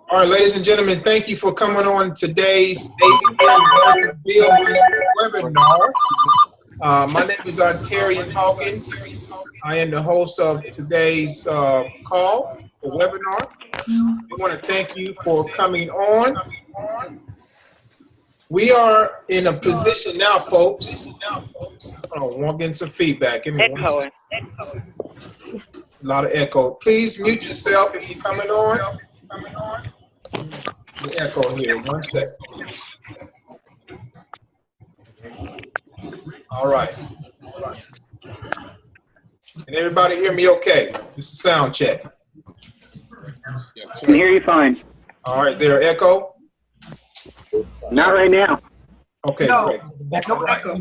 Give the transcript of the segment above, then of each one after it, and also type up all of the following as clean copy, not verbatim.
All right, ladies and gentlemen, thank you for coming on today's ABM Bill webinar. My name is Terry Hawkins. I am the host of today's call, the webinar. We want to thank you for coming on. We are in a position now, folks. Oh, we're getting some feedback. Give me one second. A lot of echo. Please mute yourself if you're coming on. The echo here. 1 second. All right. Can everybody hear me okay? This is a sound check. I can hear you fine. All right. Is there an echo? Not right now. Okay, No. great. No echo.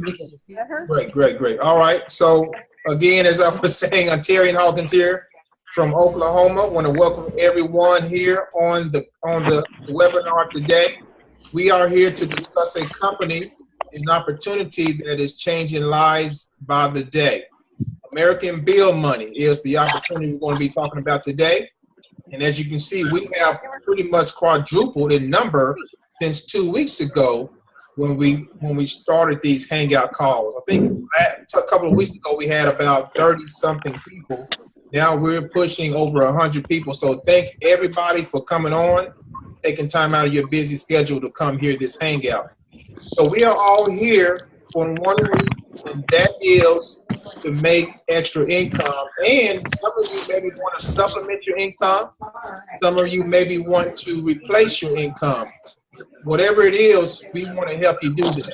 Great. All right. So again, as I was saying, I'm Terry Hawkins here from Oklahoma. I want to welcome everyone here on the webinar today. We are here to discuss a company, an opportunity that is changing lives by the day. American Bill Money is the opportunity we're going to be talking about today. And as you can see, we have pretty much quadrupled in number since 2 weeks ago when we started these hangout calls. I think a couple of weeks ago we had about 30-something people. Now we're pushing over 100 people. So thank everybody for coming on, taking time out of your busy schedule to come hear this hangout. So we are all here for one reason, and that is to make extra income. And some of you maybe want to supplement your income. Some of you maybe want to replace your income. Whatever it is, we want to help you do that.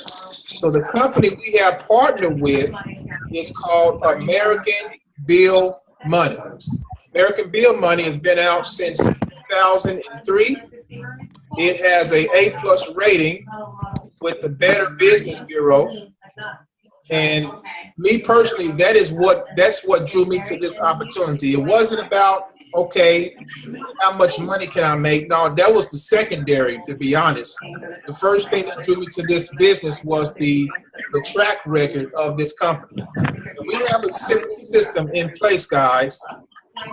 So the company we have partnered with is called American Bill Money. American Bill Money has been out since 2003. It has a A+ rating with the Better Business Bureau. And me personally, that's what drew me to this opportunity. It wasn't about, okay, how much money can I make? No, that was the secondary, to be honest. The first thing that drew me to this business was the track record of this company. And we have a simple system in place, guys,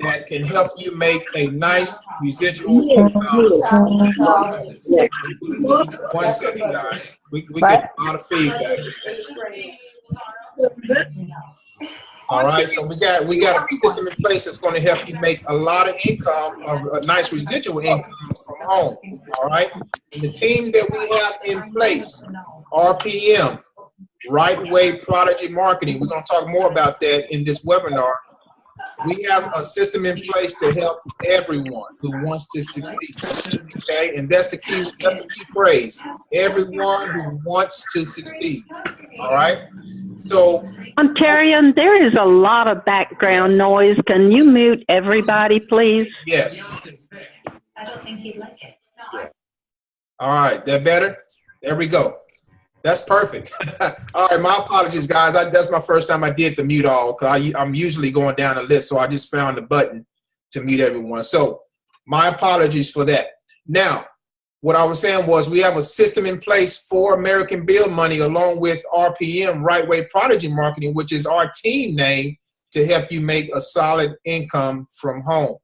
that can help you make a nice residual income. 1 second, guys. We get a lot of feedback. All right, so we got a system in place that's going to help you make a lot of income, a nice residual income from home. All right, and the team that we have in place, RPM, Right Way Prodigy Marketing. We're going to talk more about that in this webinar. We have a system in place to help everyone who wants to succeed. Okay, and that's the key phrase. Everyone who wants to succeed. All right. So, Ontarian, there is a lot of background noise. Can you mute everybody, please? Yes. I don't think he'd like it. No. All right, that better? There we go. That's perfect. All right, my apologies, guys. That's my first time I did the mute all, because I'm usually going down the list, so I just found the button to mute everyone. So my apologies for that. Now, what I was saying was we have a system in place for American Bill Money along with RPM, Right Way Prodigy Marketing, which is our team name to help you make a solid income from home.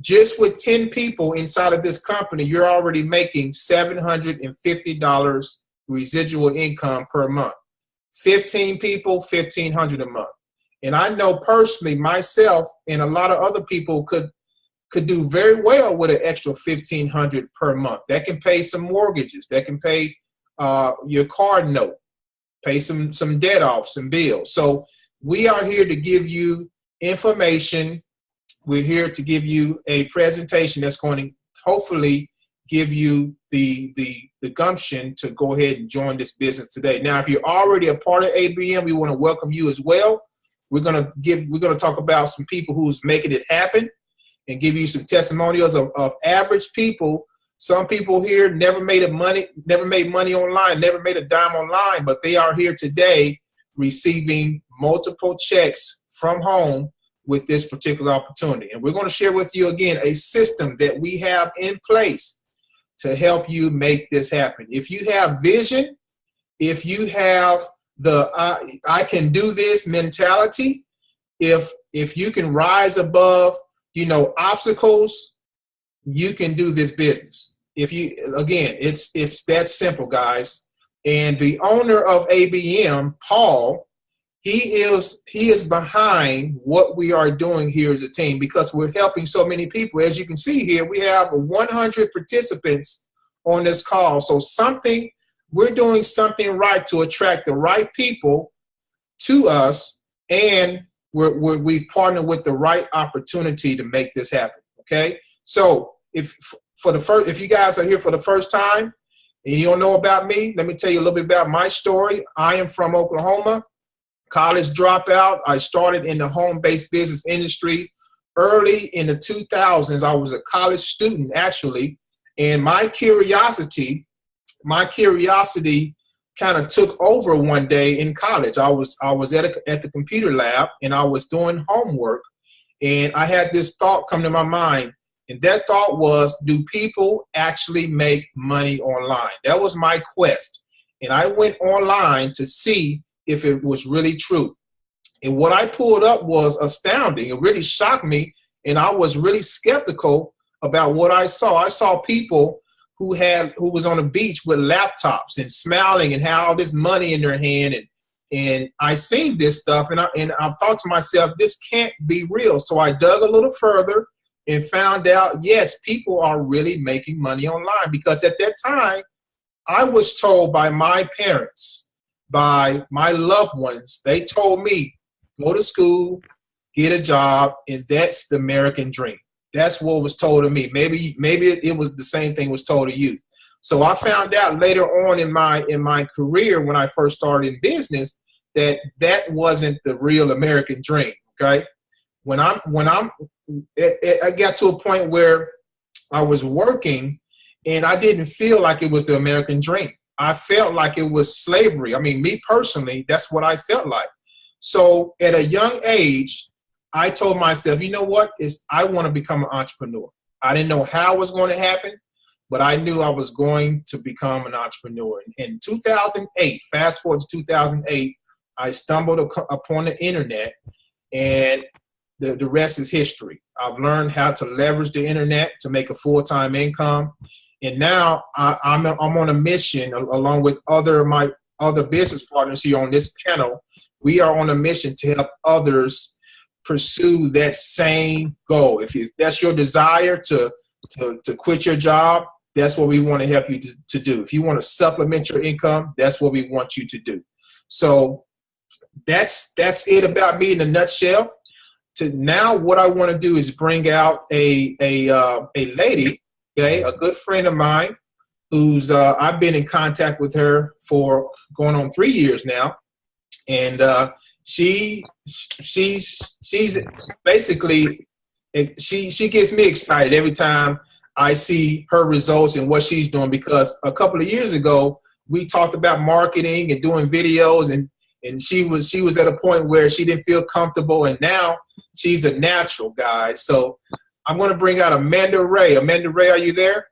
Just with 10 people inside of this company, you're already making $750 residual income per month. 15 people, $1,500 a month. And I know personally myself and a lot of other people could do very well with an extra $1,500 per month. That can pay some mortgages. That can pay your car note, pay some debt off, some bills. So we are here to give you information. We're here to give you a presentation that's going to hopefully give you the gumption to go ahead and join this business today. Now, if you're already a part of ABM, we want to welcome you as well. We're going to talk about some people who's making it happen and give you some testimonials of average people. Some people here never made money online, never made a dime online, but they are here today receiving multiple checks from home with this particular opportunity. And we're going to share with you again a system that we have in place to help you make this happen. If you have vision, if you have the I can do this mentality, if you can rise above, obstacles, you can do this business. If you, again, it's that simple, guys. And the owner of ABM, Paul, he is behind what we are doing here as a team, because we're helping so many people. As you can see here, we have 100 participants on this call. So we're doing something right to attract the right people to us, and we've partnered with the right opportunity to make this happen. Okay, so if you guys are here for the first time and you don't know about me, let me tell you a little bit about my story. I am from Oklahoma, college dropout. I started in the home-based business industry early in the 2000s. I was a college student, actually, and my curiosity kind of took over one day in college. I was at the computer lab, and I was doing homework, and I had this thought come to my mind, and that thought was, do people actually make money online? That was my quest, and I went online to see if it was really true. And what I pulled up was astounding. It really shocked me, and I was really skeptical about what I saw. I saw people who was on the beach with laptops and smiling and had all this money in their hand, and I seen this stuff, and I thought to myself, this can't be real. So I dug a little further and found out, yes, people are really making money online, because at that time I was told by my parents, by my loved ones, they told me, go to school, get a job, and that's the American dream. That's what was told to me. Maybe it was the same thing was told to you. So I found out later on in my career, when I first started in business, that wasn't the real American dream. Okay, I got to a point where I was working, and I didn't feel like it was the American dream. I felt like it was slavery. I mean, me personally, that's what I felt like. So at a young age, I told myself, you know what? I want to become an entrepreneur. I didn't know how it was going to happen, but I knew I was going to become an entrepreneur. In 2008, fast forward to 2008, I stumbled upon the internet, and the rest is history. I've learned how to leverage the internet to make a full-time income. And now I'm on a mission, along with my other business partners here on this panel. We are on a mission to help others pursue that same goal. If that's your desire to quit your job, that's what we want to help you to do. If you want to supplement your income, that's what we want you to do. So that's it about me in a nutshell. Now what I want to do is bring out a lady, okay, a good friend of mine, who's I've been in contact with her for going on 3 years now, and she's basically, she gets me excited every time I see her results and what she's doing, because a couple of years ago we talked about marketing and doing videos, and she was at a point where she didn't feel comfortable, and now she's a natural, guys. So I'm going to bring out Amanda Ray. Amanda Ray, are you there?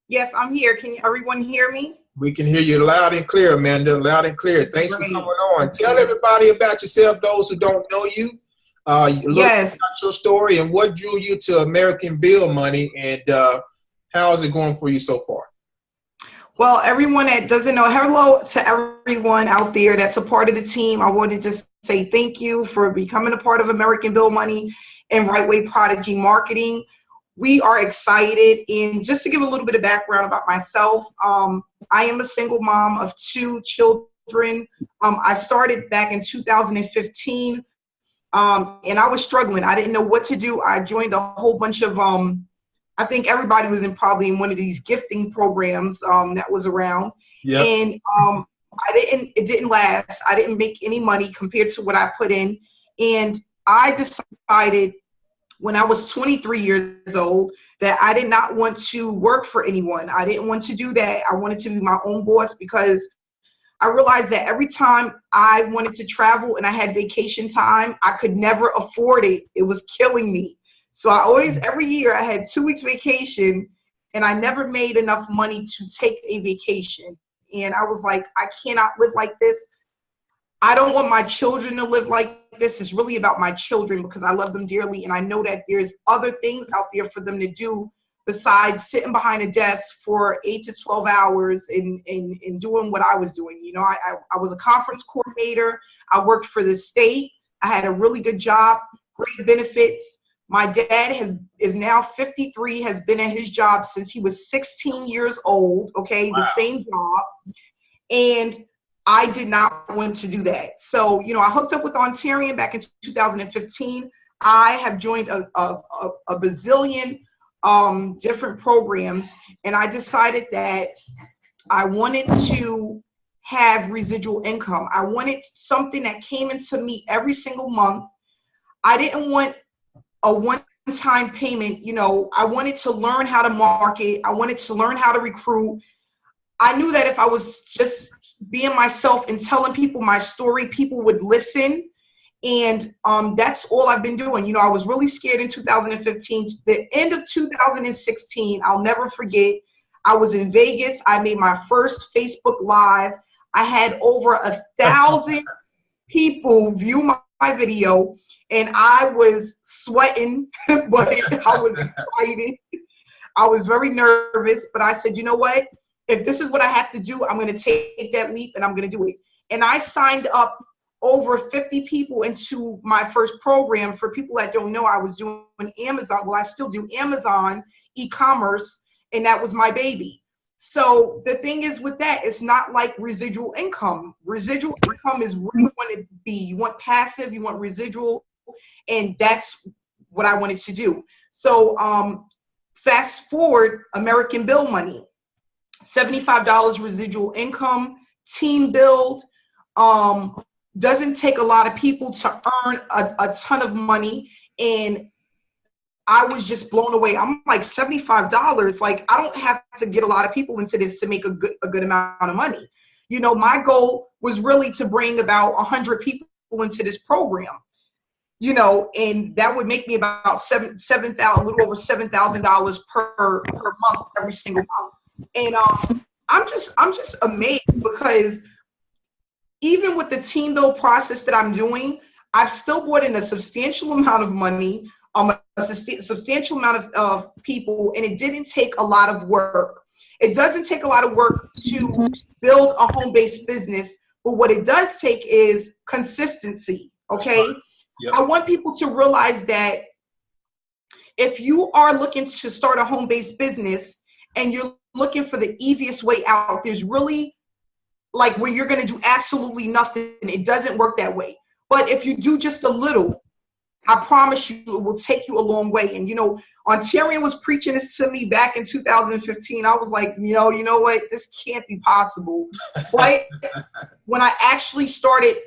Yes, I'm here. Can everyone hear me? We can hear you loud and clear, Amanda, loud and clear. Thanks for coming on. Tell everybody about yourself, those who don't know you. Yes. About your story and what drew you to American Bill Money, and how is it going for you so far? Well, everyone that doesn't know, hello to everyone out there that's a part of the team. I want to just say thank you for becoming a part of American Bill Money and Right Way Prodigy Marketing. We are excited, and just to give a little bit of background about myself, I am a single mom of 2 children. I started back in 2015, and I was struggling. I didn't know what to do. I joined a whole bunch of, I think everybody was probably in one of these gifting programs that was around. Yep. And it didn't last. I didn't make any money compared to what I put in. And I decided when I was 23 years old that I did not want to work for anyone. I didn't want to do that. I wanted to be my own boss, because I realized that every time I wanted to travel and I had vacation time, I could never afford it. It was killing me. So every year I had 2 weeks vacation, and I never made enough money to take a vacation. And I was like, I cannot live like this. I don't want my children to live like this is really about my children because I love them dearly. And I know that there's other things out there for them to do besides sitting behind a desk for 8 to 12 hours and doing what I was doing. You know, I was a conference coordinator. I worked for the state. I had a really good job, great benefits. My dad is now 53, has been at his job since he was 16 years old, okay, Wow. the same job. And I did not want to do that. So, you know, I hooked up with Ontarian back in 2015. I have joined a bazillion different programs, and I decided that I wanted to have residual income. I wanted something that came into me every single month. I didn't want a one-time payment. You know, I wanted to learn how to market. I wanted to learn how to recruit. I knew that if I was just being myself and telling people my story, people would listen. And that's all I've been doing. You know, I was really scared in 2015. The end of 2016, I'll never forget. I was in Vegas. I made my first Facebook Live. I had over 1,000 people view my video, and I was sweating, but I was excited. I was very nervous, but I said, you know what? If this is what I have to do, I'm going to take that leap and I'm going to do it. And I signed up over 50 people into my first program. For people that don't know, I was doing Amazon. Well, I still do Amazon e-commerce, and that was my baby. So the thing is with that, it's not like residual income. Residual income is where you want to be. You want passive, you want residual, and that's what I wanted to do. So fast forward, American Bill money, $75 residual income, team build. Doesn't take a lot of people to earn a ton of money, and I was just blown away. I'm like, $75, like I don't have to get a lot of people into this to make a good amount of money. You know, my goal was really to bring about 100 people into this program, you know, and that would make me about $7,000, a little over $7,000 per month every single month. And I'm just amazed because even with the team build process that I'm doing, I've still brought in a substantial amount of money, a substantial amount of people, and it didn't take a lot of work. It doesn't take a lot of work to build a home-based business, but what it does take is consistency, okay? Yep. I want people to realize that if you are looking to start a home-based business and you're looking for the easiest way out, there's really like where you're going to do absolutely nothing. It doesn't work that way. But if you do just a little, I promise you it will take you a long way. And, you know, Ontarian was preaching this to me back in 2015. I was like, you know what? This can't be possible. But when I actually started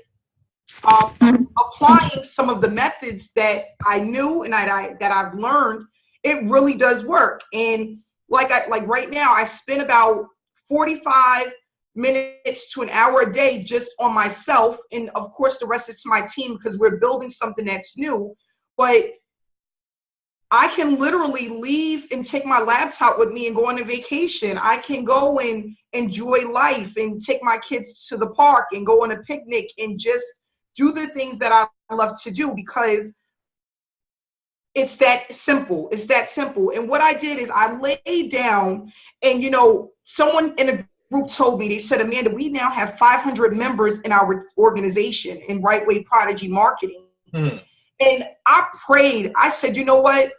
applying some of the methods that I knew and that I've learned, it really does work. And like right now, I spend about 45 minutes to an hour a day just on myself, and of course the rest is to my team because we're building something that's new. But I can literally leave and take my laptop with me and go on a vacation. I can go and enjoy life and take my kids to the park and go on a picnic and just do the things that I love to do because it's that simple. It's that simple. And what I did is I laid down, and, you know, someone in a group told me, they said, Amanda, we now have 500 members in our organization in Right Way Prodigy Marketing. And I prayed. I said, you know what?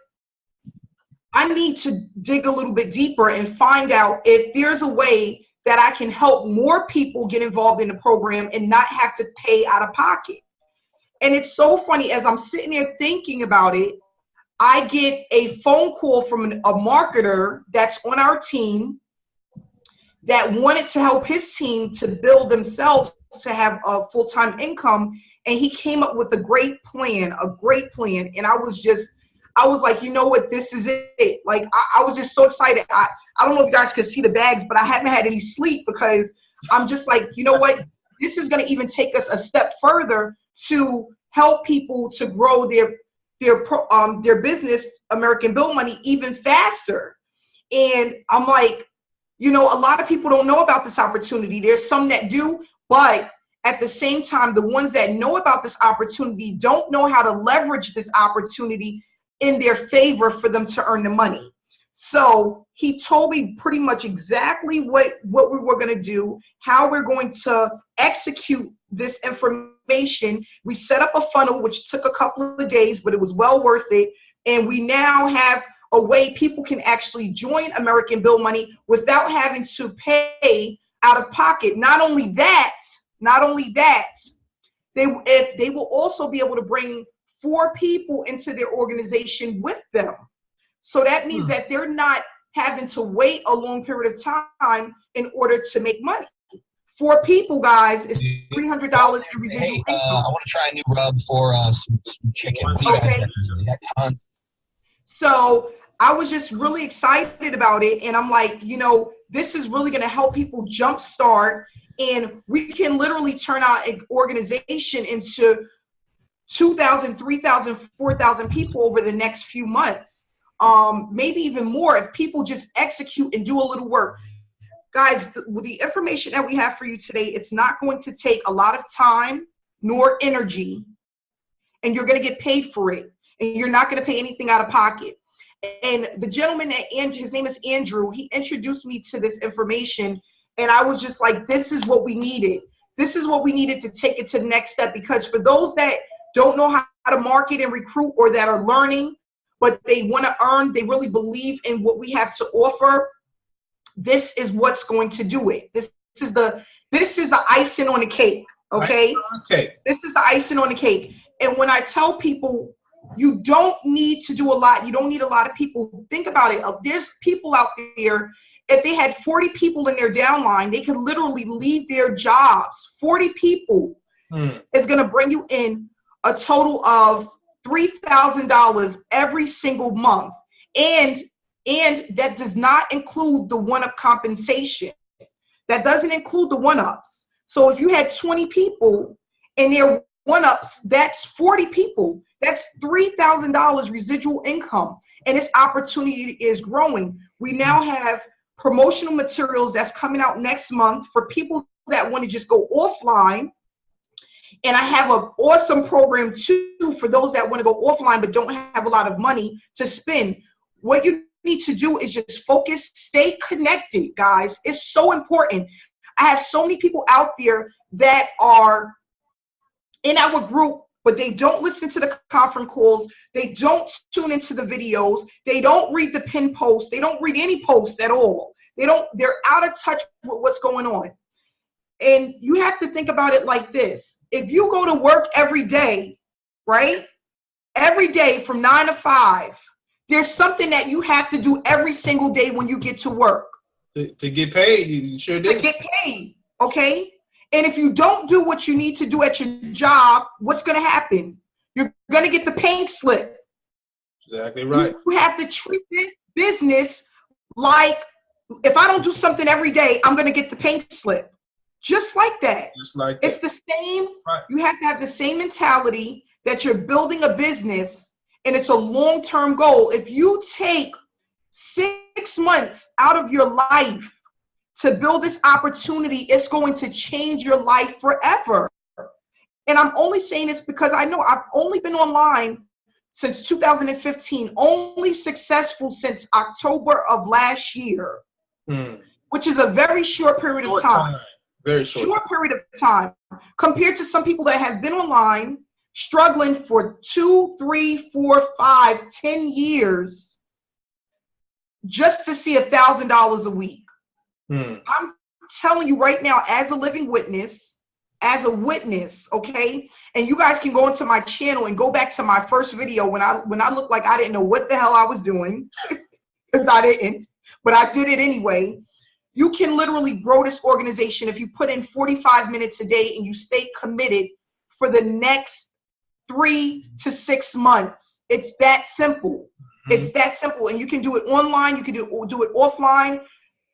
I need to dig a little bit deeper and find out if there's a way that I can help more people get involved in the program and not have to pay out of pocket. And it's so funny, as I'm sitting there thinking about it, I get a phone call from a marketer that's on our team that wanted to help his team to build themselves to have a full-time income. And he came up with a great plan. And I was like, you know what, this is it. Like, I was just so excited. I don't know if you guys could see the bags, but I haven't had any sleep because I'm just like, you know what, this is going to even take us a step further to help people to grow their business, American Bill Money, even faster. And I'm like, you know, a lot of people don't know about this opportunity. There's some that do, but at the same time, the ones that know about this opportunity don't know how to leverage this opportunity in their favor for them to earn the money. So he told me pretty much exactly what we were going to do, how we're going to execute this information. We set up a funnel, which took a couple of days, but it was well worth it. And we now have a way people can actually join American Bill Money without having to pay out of pocket. Not only that, they will also be able to bring 4 people into their organization with them. So that means that they're not having to wait a long period of time in order to make money. 4 people, guys, is $300 in residual income. I want to try a new rub for some chicken. Okay. So I was just really excited about it. And I'm like, you know, this is really going to help people jumpstart. And we can literally turn out an organization into 2,000, 3,000, 4,000 people over the next few months. Maybe even more if people just execute and do a little work. Guys, the information that we have for you today, it's not going to take a lot of time nor energy, and you're going to get paid for it, and you're not going to pay anything out of pocket. And the gentleman, his name is Andrew, he introduced me to this information, and I was just like, this is what we needed. This is what we needed to take it to the next step, because for those that don't know how to market and recruit, or that are learning, but they want to earn, they really believe in what we have to offer, this is what's going to do it. This is the icing on the cake, okay? This is the icing on the cake. And when I tell people, you don't need to do a lot, you don't need a lot of people, think about it. There's people out there, if they had 40 people in their downline, they could literally leave their jobs. 40 people is going to bring you in a total of $3,000 every single month. And that does not include the one-up compensation. That doesn't include the one-ups. So if you had 20 people and their one-ups, that's 40 people. That's $3,000 residual income. And this opportunity is growing. We now have promotional materials that's coming out next month for people that want to just go offline. And I have an awesome program too for those that want to go offline but don't have a lot of money to spend. What you need to do is just focus, stay connected, guys. It's so important. I have so many people out there that are in our group, but they don't listen to the conference calls. They don't tune into the videos. They don't read the pin posts. They don't read any posts at all. They're out of touch with what's going on. And you have to think about it like this. If you go to work every day, right? Every day from 9 to 5, there's something that you have to do every single day when you get to work. To get paid, you sure do. To get paid, okay? And if you don't do what you need to do at your job, what's going to happen? You're going to get the pink slip. Exactly right. You have to treat this business like, if I don't do something every day, I'm going to get the pink slip. Just like that. Just like that. It's the same. Right. You have to have the same mentality that you're building a business, and it's a long-term goal. If you take 6 months out of your life to build this opportunity, it's going to change your life forever. And I'm only saying this because I know I've only been online since 2015, only successful since October of last year, which is a very short period of time. Very short period of time compared to some people that have been online struggling for 2, 3, 4, 5, 10 years just to see $1,000 a week. I'm telling you right now, as a living witness, okay? And you guys can go into my channel and go back to my first video when I looked like I didn't know what the hell I was doing, because I didn't, but I did it anyway. You can literally grow this organization if you put in 45 minutes a day and you stay committed for the next 3 to 6 months. It's that simple. It's that simple. And you can do it online. You can do it offline.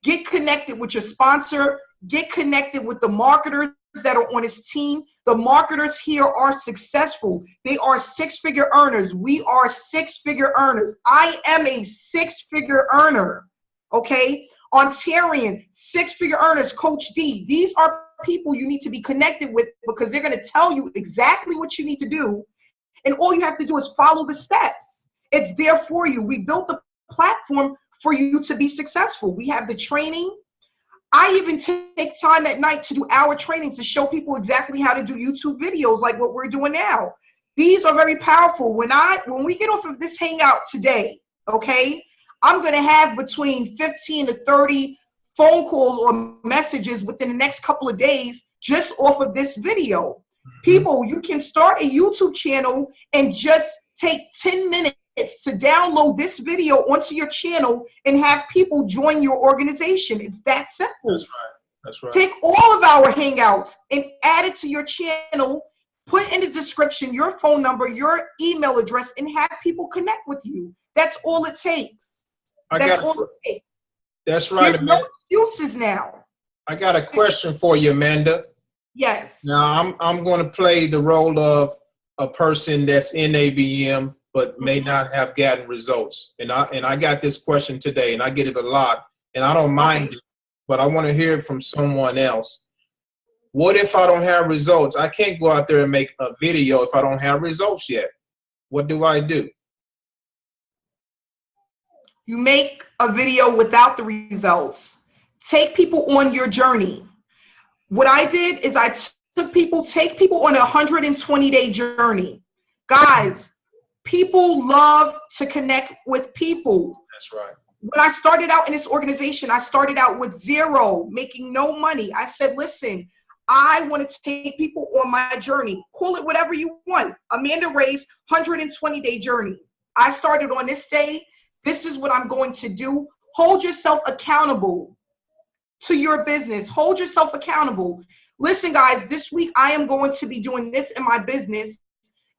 Get connected with your sponsor. Get connected with the marketers that are on his team. The marketers here are successful. They are 6-figure earners. We are 6-figure earners. I am a 6-figure earner. Okay? Ontarian, 6-figure earners, Coach D. These are people you need to be connected with, because they're going to tell you exactly what you need to do. And all you have to do is follow the steps. It's there for you. We built the platform for you to be successful. We have the training. I even take time at night to do hour trainings to show people exactly how to do YouTube videos like what we're doing now. These are very powerful. When we get off of this hangout today, okay, I'm going to have between 15 to 30 phone calls or messages within the next couple of days just off of this video. People, you can start a YouTube channel and just take 10 minutes to download this video onto your channel and have people join your organization. It's that simple. That's right. That's right. Take all of our hangouts and add it to your channel. Put in the description your phone number, your email address, and have people connect with you. That's all it takes. That's all it takes. That's right, There's Amanda. no excuses now. I got a question for you, Amanda. Yes. Now, I'm going to play the role of a person that's in ABM but may not have gotten results. And I got this question today, and I get it a lot, and I don't mind it, but I want to hear it from someone else. What if I don't have results? I can't go out there and make a video if I don't have results yet. What do I do? You make a video without the results. Take people on your journey. What I did is I take people on a 120-day journey. Guys, people love to connect with people. That's right. When I started out in this organization, I started out with zero, making no money. I said, listen, I want to take people on my journey. Call it whatever you want. Amanda Ray's 120-day journey. I started on this day. This is what I'm going to do. Hold yourself accountable to your business. Hold yourself accountable. Listen, guys, this week I am going to be doing this in my business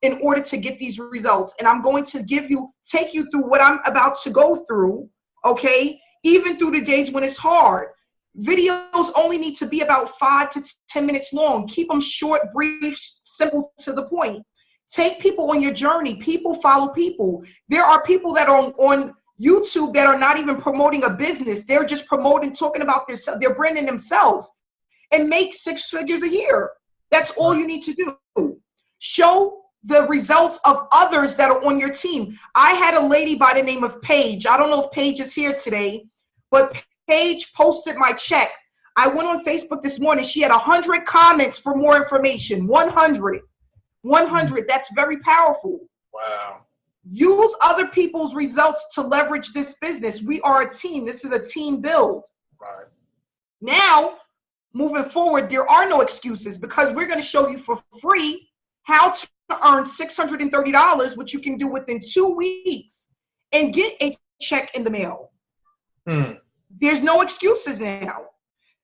in order to get these results. And I'm going to take you through what I'm about to go through, okay? Even through the days when it's hard. Videos only need to be about 5 to 10 minutes long. Keep them short, brief, simple, to the point. Take people on your journey. People follow people. There are people that are on YouTube that are not even promoting a business. They're just promoting, talking about they're branding themselves and make 6 figures a year. That's all you need to do. Show the results of others that are on your team. I had a lady by the name of Paige. I don't know if Paige is here today, but Paige posted my check. I went on Facebook this morning. She had 100 comments for more information. 100. 100. That's very powerful. Wow. Use other people's results to leverage this business. We are a team. This is a team build. Right. Now, moving forward, there are no excuses, because we're going to show you for free how to earn $630, which you can do within 2 weeks and get a check in the mail. There's no excuses now.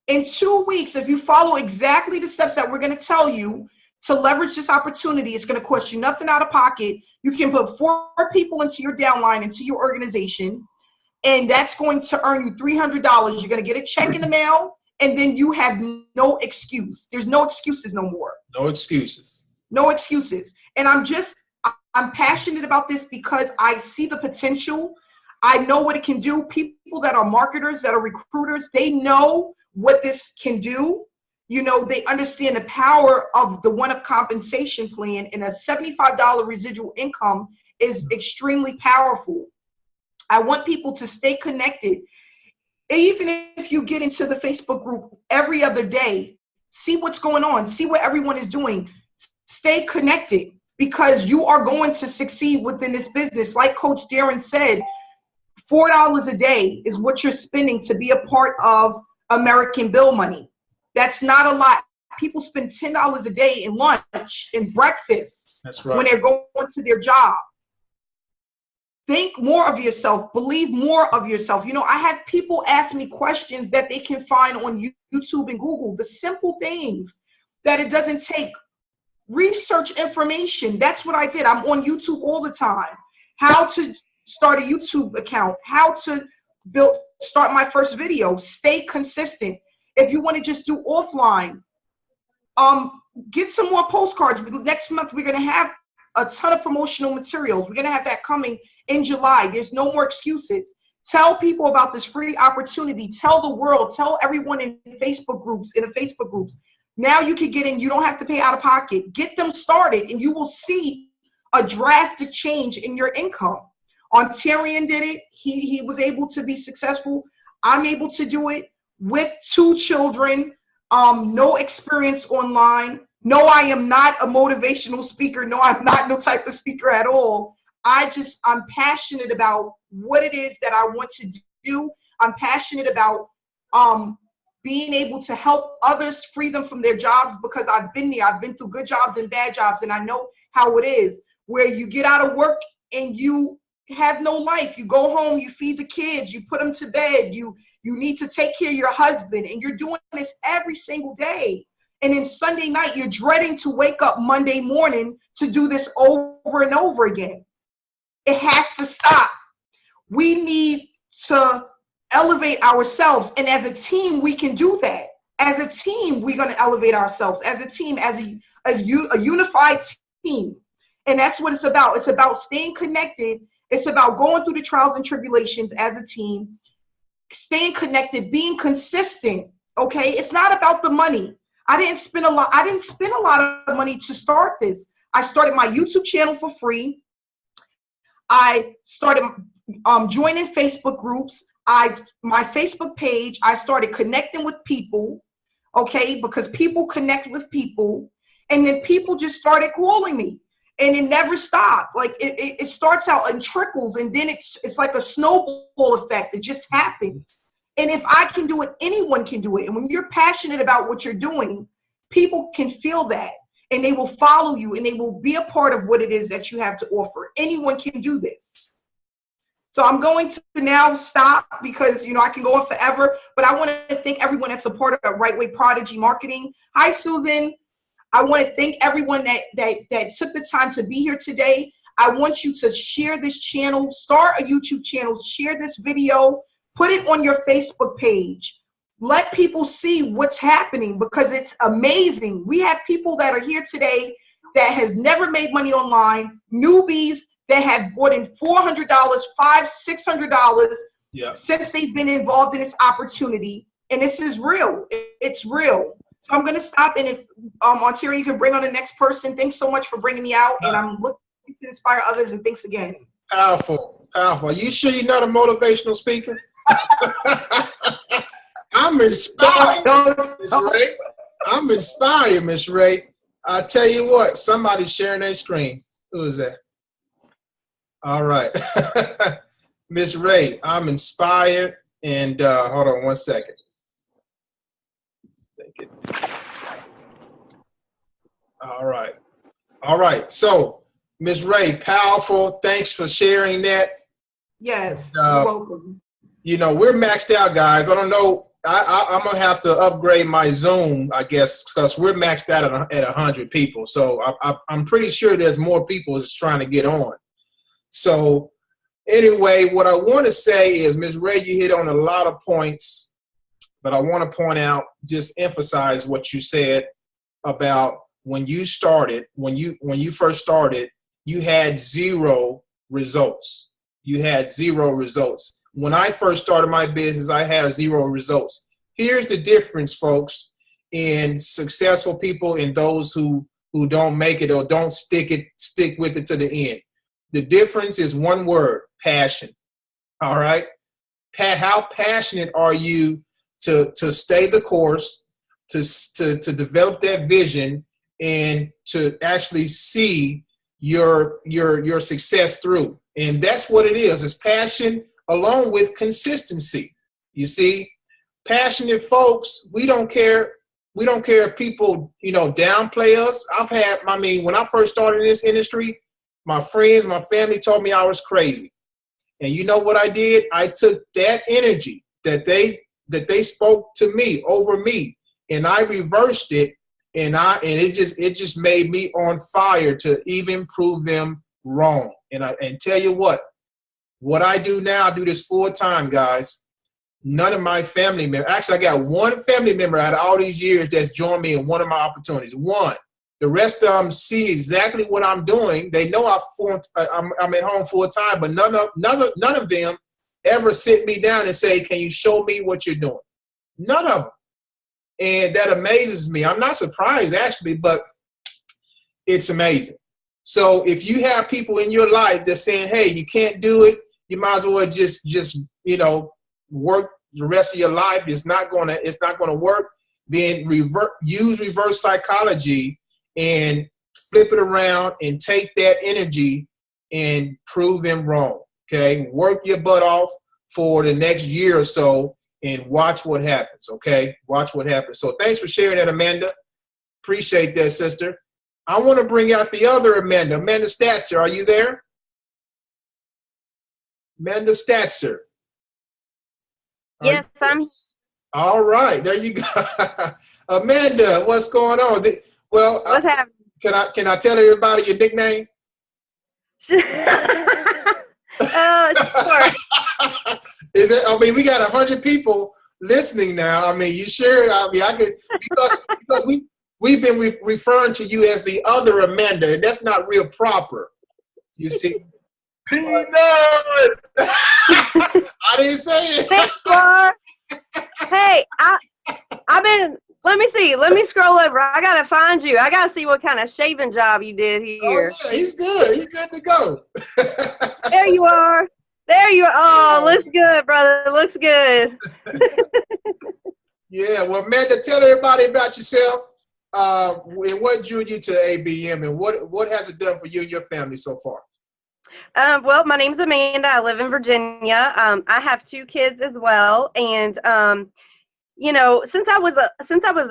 In 2 weeks, if you follow exactly the steps that we're going to tell you to leverage this opportunity, it's going to cost you nothing out of pocket. You can put 4 people into your downline, into your organization, and that's going to earn you $300. You're going to get a check in the mail, and then you have no excuse. There's no excuses no more. No excuses. No excuses. And I'm passionate about this because I see the potential. I know what it can do. People that are marketers, that are recruiters, they know what this can do. You know, they understand the power of the one-up compensation plan, and a $75 residual income is extremely powerful. I want people to stay connected. Even if you get into the Facebook group every other day, see what's going on, see what everyone is doing. Stay connected, because you are going to succeed within this business. Like Coach Darren said, $4 a day is what you're spending to be a part of American Bill Money. That's not a lot. People spend $10 a day in lunch and breakfast. That's right. When they're going to their job. Think more of yourself. Believe more of yourself. You know, I have people ask me questions that they can find on YouTube and Google. The simple things that it doesn't take. Research information. That's what I did. I'm on YouTube all the time. How to start a YouTube account. How to start my first video. Stay consistent. If you want to just do offline, get some more postcards. Next month, we're going to have a ton of promotional materials. We're going to have that coming in July. There's no more excuses. Tell people about this free opportunity. Tell the world. Tell everyone in Facebook groups, Now you can get in. You don't have to pay out of pocket. Get them started, and you will see a drastic change in your income. Ontarian did it. He was able to be successful. I'm able to do it with 2 children, no experience online. No, I am not a motivational speaker. No, I'm not no type of speaker at all. I'm passionate about what it is that I want to do. I'm passionate about being able to help others free them from their jobs, because I've been there. I've been through good jobs and bad jobs, and I know how it is, where you get out of work and you have no life. You go home, you feed the kids, you put them to bed, you need to take care of your husband, and you're doing this every single day. And then Sunday night, you're dreading to wake up Monday morning to do this over and over again. It has to stop. We need to elevate ourselves, and as a team, we can do that. As a team, we're going to elevate ourselves. As a team, as a unified team, and that's what it's about. It's about staying connected. It's about going through the trials and tribulations as a team, staying connected, being consistent. Okay, it's not about the money. I didn't spend a lot of money to start this. I started my YouTube channel for free. I started joining Facebook groups. My Facebook page, I started connecting with people, okay, because people connect with people, and then people just started calling me, and it never stopped. Like it starts out in trickles, and then it's like a snowball effect. It just happens. And if I can do it, anyone can do it. And when you're passionate about what you're doing, people can feel that, and they will follow you, and they will be a part of what it is that you have to offer. Anyone can do this. So I'm going to now stop, because, I can go on forever, but I want to thank everyone that's a part of Right Way Prodigy Marketing. Hi, Susan. I want to thank everyone that took the time to be here today. I want you to share this channel, start a YouTube channel, share this video, put it on your Facebook page. Let people see what's happening, because it's amazing. We have people that are here today that has never made money online, newbies that have bought in $400, $500, $600 since they've been involved in this opportunity. And this is real. It's real. So I'm going to stop. And if Ontario, you can bring on the next person. Thanks so much for bringing me out. And I'm looking to inspire others. And thanks again. Powerful. Powerful. Are you sure you're not a motivational speaker? I'm inspired, Miss Ray. I'm inspired, Miss Ray. I tell you what, somebody's sharing their screen. Who is that? All right. Miss Ray, I'm inspired. And hold on one second. All right. All right. So, Miss Ray, powerful. Thanks for sharing that. Yes, you're welcome. We're maxed out, guys. I don't know. I'm going to have to upgrade my Zoom, I guess, because we're maxed out at 100 people. So I'm pretty sure there's more people just trying to get on. So anyway, what I want to say is, Ms. Ray, you hit on a lot of points, but I want to point out, just emphasize what you said about when you started, when you first started, you had 0 results. You had 0 results. When I first started my business, I had 0 results. Here's the difference, folks, in successful people and those who don't make it or don't stick with it to the end. The difference is one word: passion. All right? How passionate are you to stay the course, to develop that vision, and to actually see your success through? And that's what it is. It's passion along with consistency. You see, passionate folks, we don't care if people, downplay us. when I first started in this industry, my friends, my family told me I was crazy. And you know what I did? I took that energy that they spoke to me over me, and I reversed it, and it just made me on fire to even prove them wrong. And tell you what I do now, I do this full time, guys. None of my family members, actually I got one family member out of all these years that's joined me in one of my opportunities. One. The rest of them see exactly what I'm doing. They know I'm at home full time, but none of them ever sit me down and say, "Can you show me what you're doing?" None of them. And that amazes me. I'm not surprised, actually, but it's amazing. So if you have people in your life that's saying, hey, you can't do it, you might as well just work the rest of your life. It's not gonna work. Then use reverse psychology and flip it around and take that energy and prove them wrong. Okay, work your butt off for the next year or so and watch what happens. Okay, watch what happens. So thanks for sharing that, Amanda. Appreciate that, sister. I want to bring out the other Amanda. Amanda Statzer, are you there? Amanda Statzer. Yes, I'm. All right, there you go. Amanda, what's going on? Well, What's happening? Can I tell everybody your nickname? Sure. Is it? I mean, we got 100 people listening now. I mean, you sure? I mean, I could because we've been referring to you as the other Amanda, and that's not real proper. You see? I didn't say it. Hey, I've been. Let me see. Let me scroll over. I gotta find you. I gotta see what kind of shaving job you did here. Oh yeah, he's good. He's good to go. There you are. There you are. Oh, looks good, brother. Looks good. Yeah. Well, Amanda, tell everybody about yourself. And what drew you to ABM, and what has it done for you and your family so far? Well, my name's Amanda. I live in Virginia. I have 2 kids as well, and you know, since I was a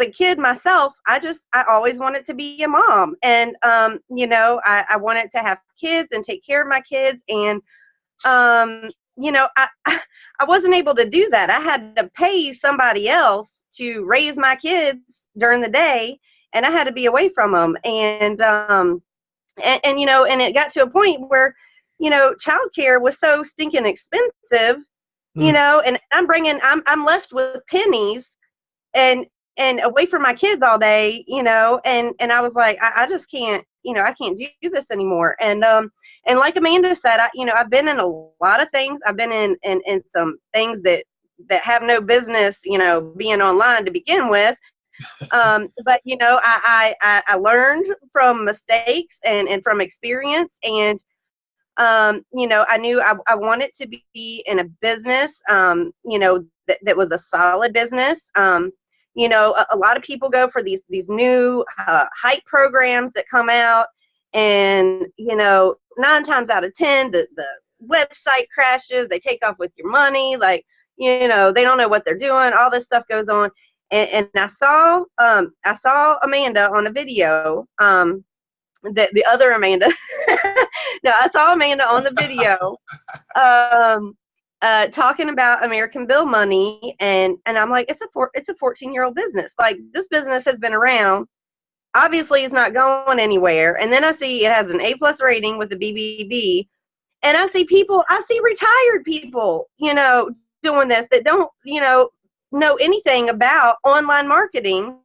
kid myself, I always wanted to be a mom, and you know, I wanted to have kids and take care of my kids, and you know, I wasn't able to do that. I had to pay somebody else to raise my kids during the day, and I had to be away from them, and you know, and it got to a point where, you know, childcare was so stinking expensive, you know, and I'm left with pennies and away from my kids all day, you know, and I was like, I just can't, you know, I can't do this anymore. And like Amanda said, you know, I've been in a lot of things. I've been in some things that have no business, you know, being online to begin with. But you know, I learned from mistakes and from experience, and you know, I knew I wanted to be in a business, you know, that was a solid business. You know, a lot of people go for these new hype programs that come out, and you know, 9 times out of 10, the website crashes. They take off with your money, like, you know, they don't know what they're doing. All this stuff goes on, and I saw Amanda on a video. The other Amanda. No, I saw Amanda on the video talking about American Bill money, and I'm like, it's a 14-year-old business. Like, this business has been around. Obviously, it's not going anywhere. And then I see it has an A+ rating with the BBB, and I see retired people, you know, doing this that don't, you know anything about online marketing,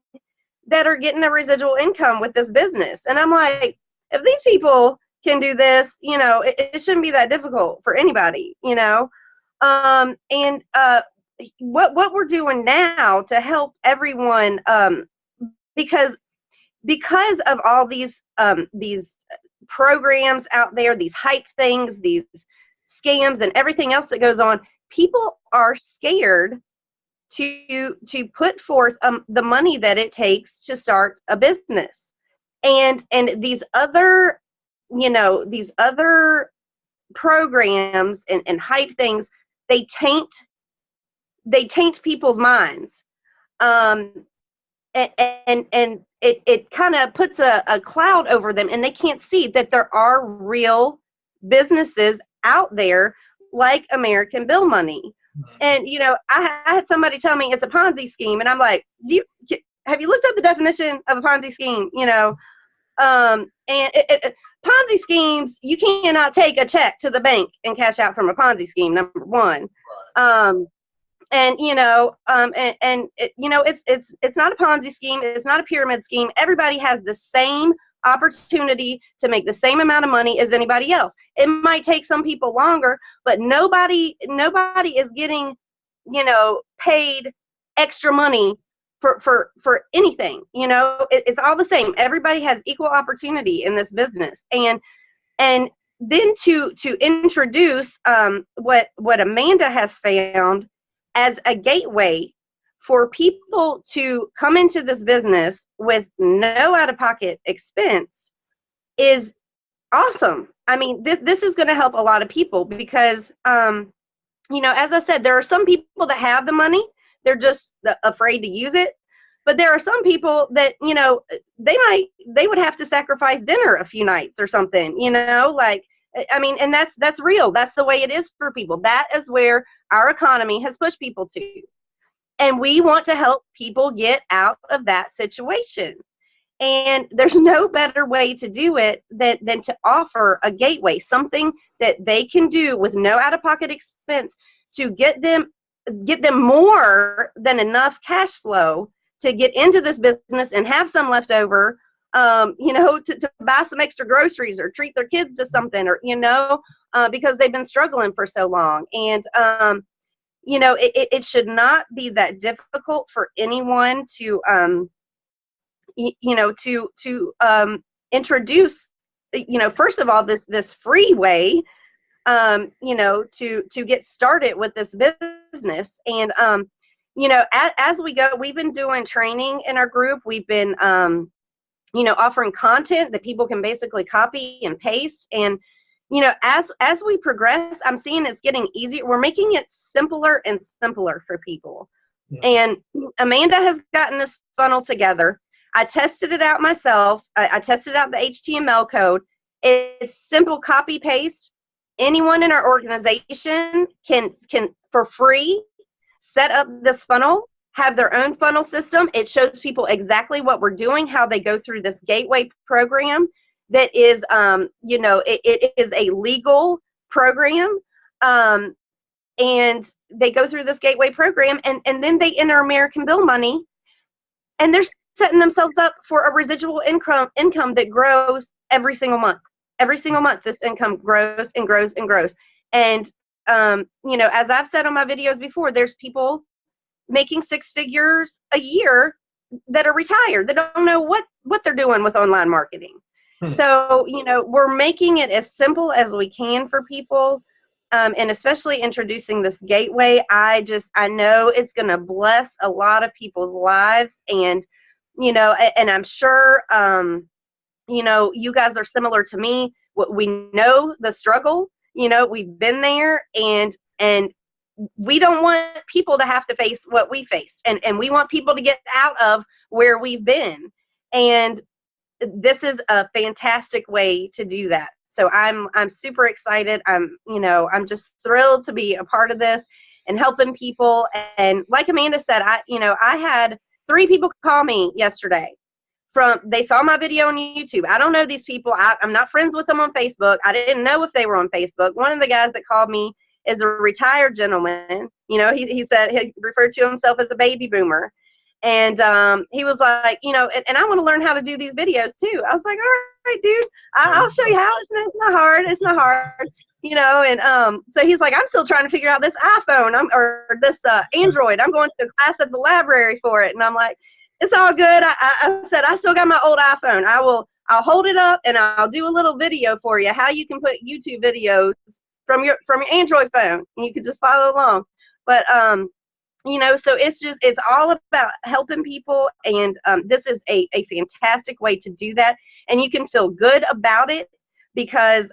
that are getting a residual income with this business. And I'm like, if these people can do this, you know, it shouldn't be that difficult for anybody, you know. And what we're doing now to help everyone, because of all these programs out there, these hype things, these scams, and everything else that goes on, people are scared to put forth the money that it takes to start a business, and these other, you know, these other programs and hype things, they taint people's minds, and it kind of puts a cloud over them, and they can't see that there are real businesses out there like American Bill money. And, you know, I had somebody tell me it's a Ponzi scheme, and I'm like, have you looked up the definition of a Ponzi scheme? You know, and Ponzi schemes, you cannot take a check to the bank and cash out from a Ponzi scheme, number one. And, you know, you know, it's not a Ponzi scheme. It's not a pyramid scheme. Everybody has the same opportunity to make the same amount of money as anybody else. It might take some people longer, but nobody is getting, you know, paid extra money for anything. You know, it's all the same. Everybody has equal opportunity in this business, and then to introduce what Amanda has found as a gateway for people to come into this business with no out-of-pocket expense is awesome. I mean, this is going to help a lot of people because, you know, as I said, there are some people that have the money. They're just afraid to use it. But there are some people that, you know, they would have to sacrifice dinner a few nights or something, you know, like, I mean, and that's real. That's the way it is for people. That is where our economy has pushed people to. And we want to help people get out of that situation. And there's no better way to do it than to offer a gateway, something that they can do with no out-of-pocket expense to get them more than enough cash flow to get into this business and have some left over, you know, to buy some extra groceries or treat their kids to something, or, you know, because they've been struggling for so long. And, you know, it should not be that difficult for anyone to, you know, to introduce, you know, first of all, this free way, you know, to get started with this business. And, you know, as we go, we've been doing training in our group. We've been, you know, offering content that people can basically copy and paste. And, you know, as we progress, I'm seeing it's getting easier. We're making it simpler and simpler for people. Yeah. And Amanda has gotten this funnel together. I tested it out myself. I tested out the HTML code. It's simple copy paste. Anyone in our organization can for free set up this funnel, have their own funnel system. It shows people exactly what we're doing, how they go through this gateway program that is, you know, it is a legal program. And they go through this gateway program, and then they enter American Bill money, and they're setting themselves up for a residual income that grows every single month. Every single month, this income grows and grows and grows. And, you know, as I've said on my videos before, there's people making 6 figures a year that are retired, that don't know what they're doing with online marketing. So, you know, we're making it as simple as we can for people. And especially introducing this gateway, I know it's going to bless a lot of people's lives. And, you know, and I'm sure, you know, you guys are similar to me. We know the struggle, you know, we've been there, and we don't want people to have to face what we faced. And we want people to get out of where we've been. And this is a fantastic way to do that. So I'm super excited. I'm just thrilled to be a part of this and helping people. And like Amanda said, I had 3 people call me yesterday. They saw my video on YouTube. I don't know these people. I'm not friends with them on Facebook. I didn't know if they were on Facebook. One of the guys that called me is a retired gentleman. You know, he said he referred to himself as a baby boomer. And he was like, you know, and I want to learn how to do these videos too. I was like, all right, dude, I'll show you how. It's not hard. It's not hard. You know, and so he's like, I'm still trying to figure out this iPhone or this Android. I'm going to a class at the library for it. And I'm like, it's all good. I said, I still got my old iPhone. I'll hold it up and I'll do a little video for you, how you can put YouTube videos from your Android phone, and you can just follow along. But you know, so it's all about helping people, and this is a fantastic way to do that, and you can feel good about it because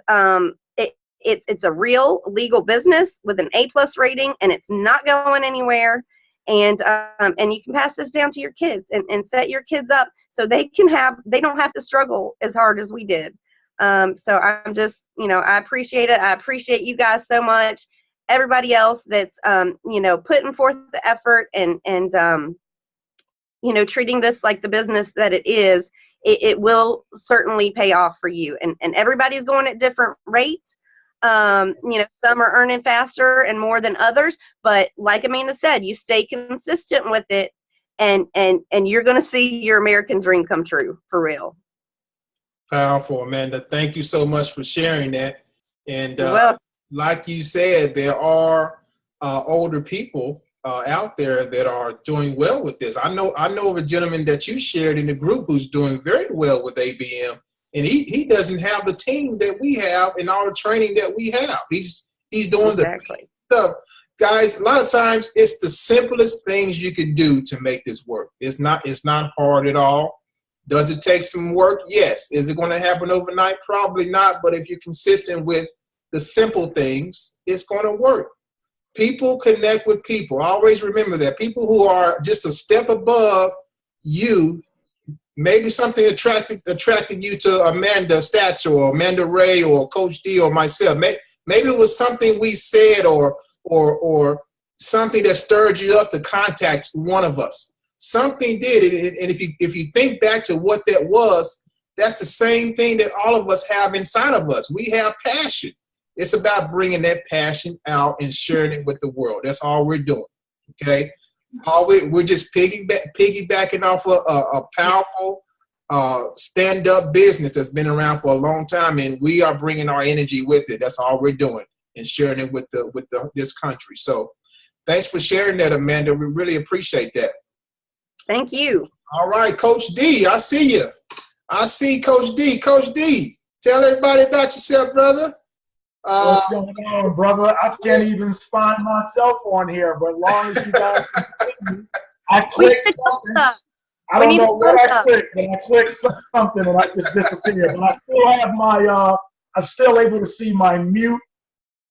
it's a real legal business with an A+ rating, and it's not going anywhere. And you can pass this down to your kids and set your kids up so they don't have to struggle as hard as we did. So I'm just, you know, I appreciate it. I appreciate you guys so much. Everybody else that's, you know, putting forth the effort and you know, treating this like the business that it is, it will certainly pay off for you. And everybody's going at different rates. You know, some are earning faster and more than others, but like Amanda said, you stay consistent with it, and you're going to see your American dream come true for real. Powerful, Amanda. Thank you so much for sharing that. And well, like you said, there are older people out there that are doing well with this. I know of a gentleman that you shared in the group who's doing very well with ABM, and he doesn't have the team that we have and all the training that we have. He's doing the stuff. Guys, a lot of times it's the simplest things you can do to make this work. It's not hard at all. Does it take some work? Yes. Is it going to happen overnight? Probably not. But if you're consistent with the simple things, it's going to work. People connect with people. Always remember that. People who are just a step above you, maybe something attracted you to Amanda Statzer or Amanda Ray or Coach D or myself. Maybe it was something we said or something that stirred you up to contact one of us. Something did it, and if you think back to what that was, that's the same thing that all of us have inside of us. We have passion. It's about bringing that passion out and sharing it with the world. That's all we're doing, okay? We're just piggybacking off a powerful stand-up business that's been around for a long time, and we are bringing our energy with it. That's all we're doing and sharing it with this country. So thanks for sharing that, Amanda. We really appreciate that. Thank you. All right, Coach D, I see you. I see Coach D. Coach D, tell everybody about yourself, brother. What's going on, brother? I can't even find myself on here, but as long as you guys continue, I clicked something. I don't know what I clicked, but I clicked something and I just disappeared. But I still have my, I'm still able to see my mute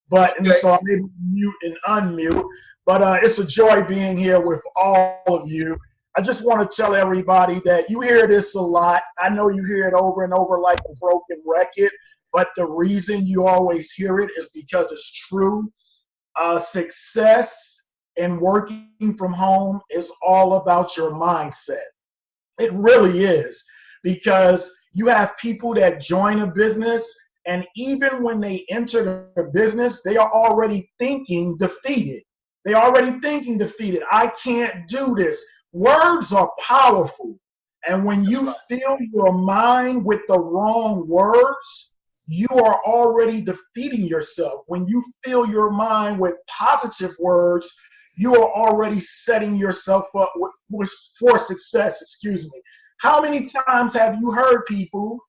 button, so I'm able to mute and unmute. But it's a joy being here with all of you. I just want to tell everybody that you hear this a lot. I know you hear it over and over like a broken record. But the reason you always hear it is because it's true. Success in working from home is all about your mindset. It really is, because you have people that join a business, and even when they enter the business, they are already thinking defeated. They're already thinking defeated. I can't do this. Words are powerful. And when you fill your mind with the wrong words, you are already defeating yourself. When you fill your mind with positive words, you are already setting yourself up for success. Excuse me. How many times have you heard people